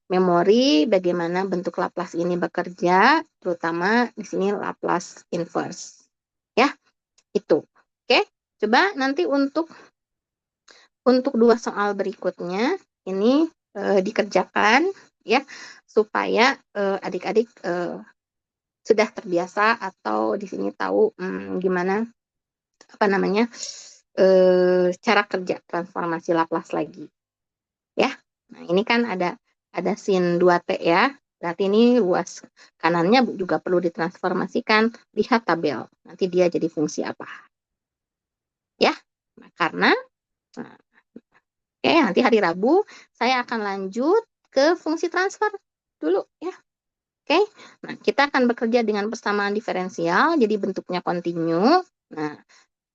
memori bagaimana bentuk Laplace ini bekerja, terutama di sini Laplace inverse. Ya, itu. Oke, coba nanti untuk dua soal berikutnya ini dikerjakan ya supaya adik-adik sudah terbiasa atau di sini tahu gimana apa namanya cara kerja transformasi Laplace lagi ya. Nah, ini kan ada sin 2T ya. Berarti ini luas kanannya juga perlu ditransformasikan. Lihat tabel. Nanti dia jadi fungsi apa ya. Nah, karena nah, oke, nanti hari Rabu saya akan lanjut ke fungsi transfer dulu ya. Oke. Nah, kita akan bekerja dengan persamaan diferensial jadi bentuknya kontinu. Nah,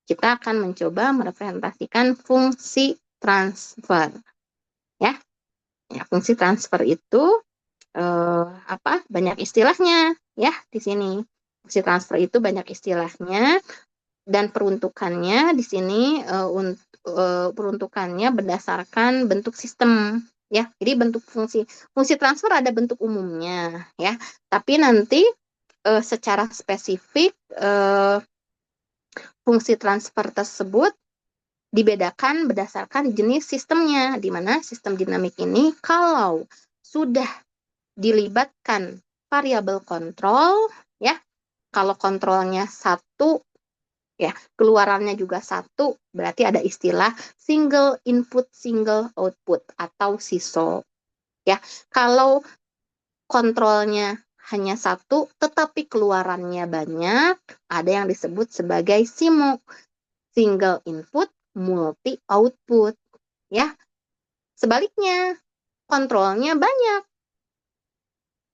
kita akan mencoba merepresentasikan fungsi transfer ya. Ya, fungsi transfer itu apa? Banyak istilahnya ya di sini. Fungsi transfer itu banyak istilahnya dan peruntukannya di sini peruntukannya berdasarkan bentuk sistem ya. Jadi bentuk fungsi transfer ada bentuk umumnya ya. Tapi nanti secara spesifik fungsi transfer tersebut dibedakan berdasarkan jenis sistemnya, di mana sistem dinamik ini kalau sudah dilibatkan variabel kontrol, ya, kalau kontrolnya satu, ya, keluarannya juga satu, berarti ada istilah single input, single output atau SISO, ya. Kalau kontrolnya hanya satu, tetapi keluarannya banyak, ada yang disebut sebagai SIMO, single input, multi output, ya. Sebaliknya, kontrolnya banyak,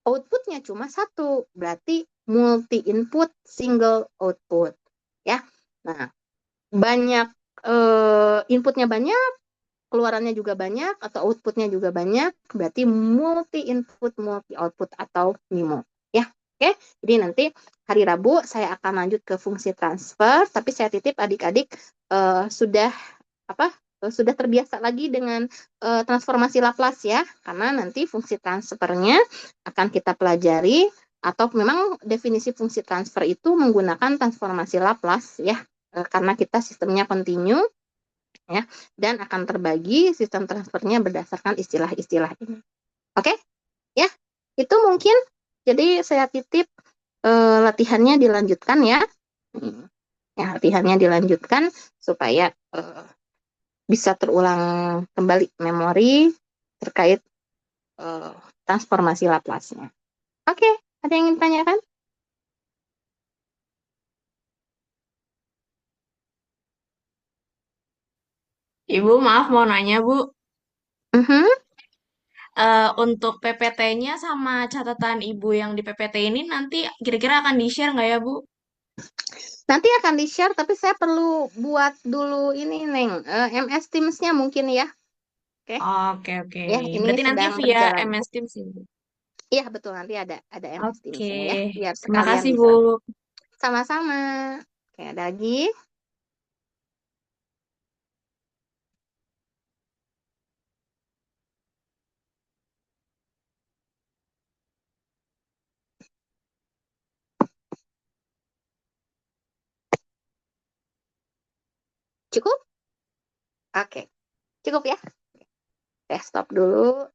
outputnya cuma satu, berarti multi input, single output, ya. Nah, banyak inputnya banyak, keluarannya juga banyak, atau outputnya juga banyak, berarti multi input, multi output atau MIMO, ya. Oke, jadi nanti hari Rabu saya akan lanjut ke fungsi transfer, tapi saya titip adik-adik sudah apa sudah terbiasa lagi dengan transformasi Laplace ya, karena nanti fungsi transfernya akan kita pelajari atau memang definisi fungsi transfer itu menggunakan transformasi Laplace ya, karena kita sistemnya kontinu ya, dan akan terbagi sistem transfernya berdasarkan istilah-istilah ini. Oke, ya, itu mungkin jadi saya titip latihannya dilanjutkan ya. Ya, latihannya dilanjutkan supaya bisa terulang kembali memori terkait uh, transformasi Laplace-nya. Oke, ada yang ingin tanyakan? Ibu, maaf mau nanya, Bu. Mhm. Untuk PPT-nya sama catatan Ibu yang di PPT ini nanti kira-kira akan di-share nggak ya, Bu? Nanti akan di-share, tapi saya perlu buat dulu ini, Neng. MS Teams-nya mungkin ya. Oke, Oke, oke. ya, ini Berarti nanti sedang via berjalan. MS Teams ya, Bu? Iya, betul. Nanti ada MS Oke. Teams-nya ya, biar Terima sekalian kasih, Bu. bisa. Sama-sama. Oke, ada lagi? Cukup? Oke, cukup ya. Saya stop dulu.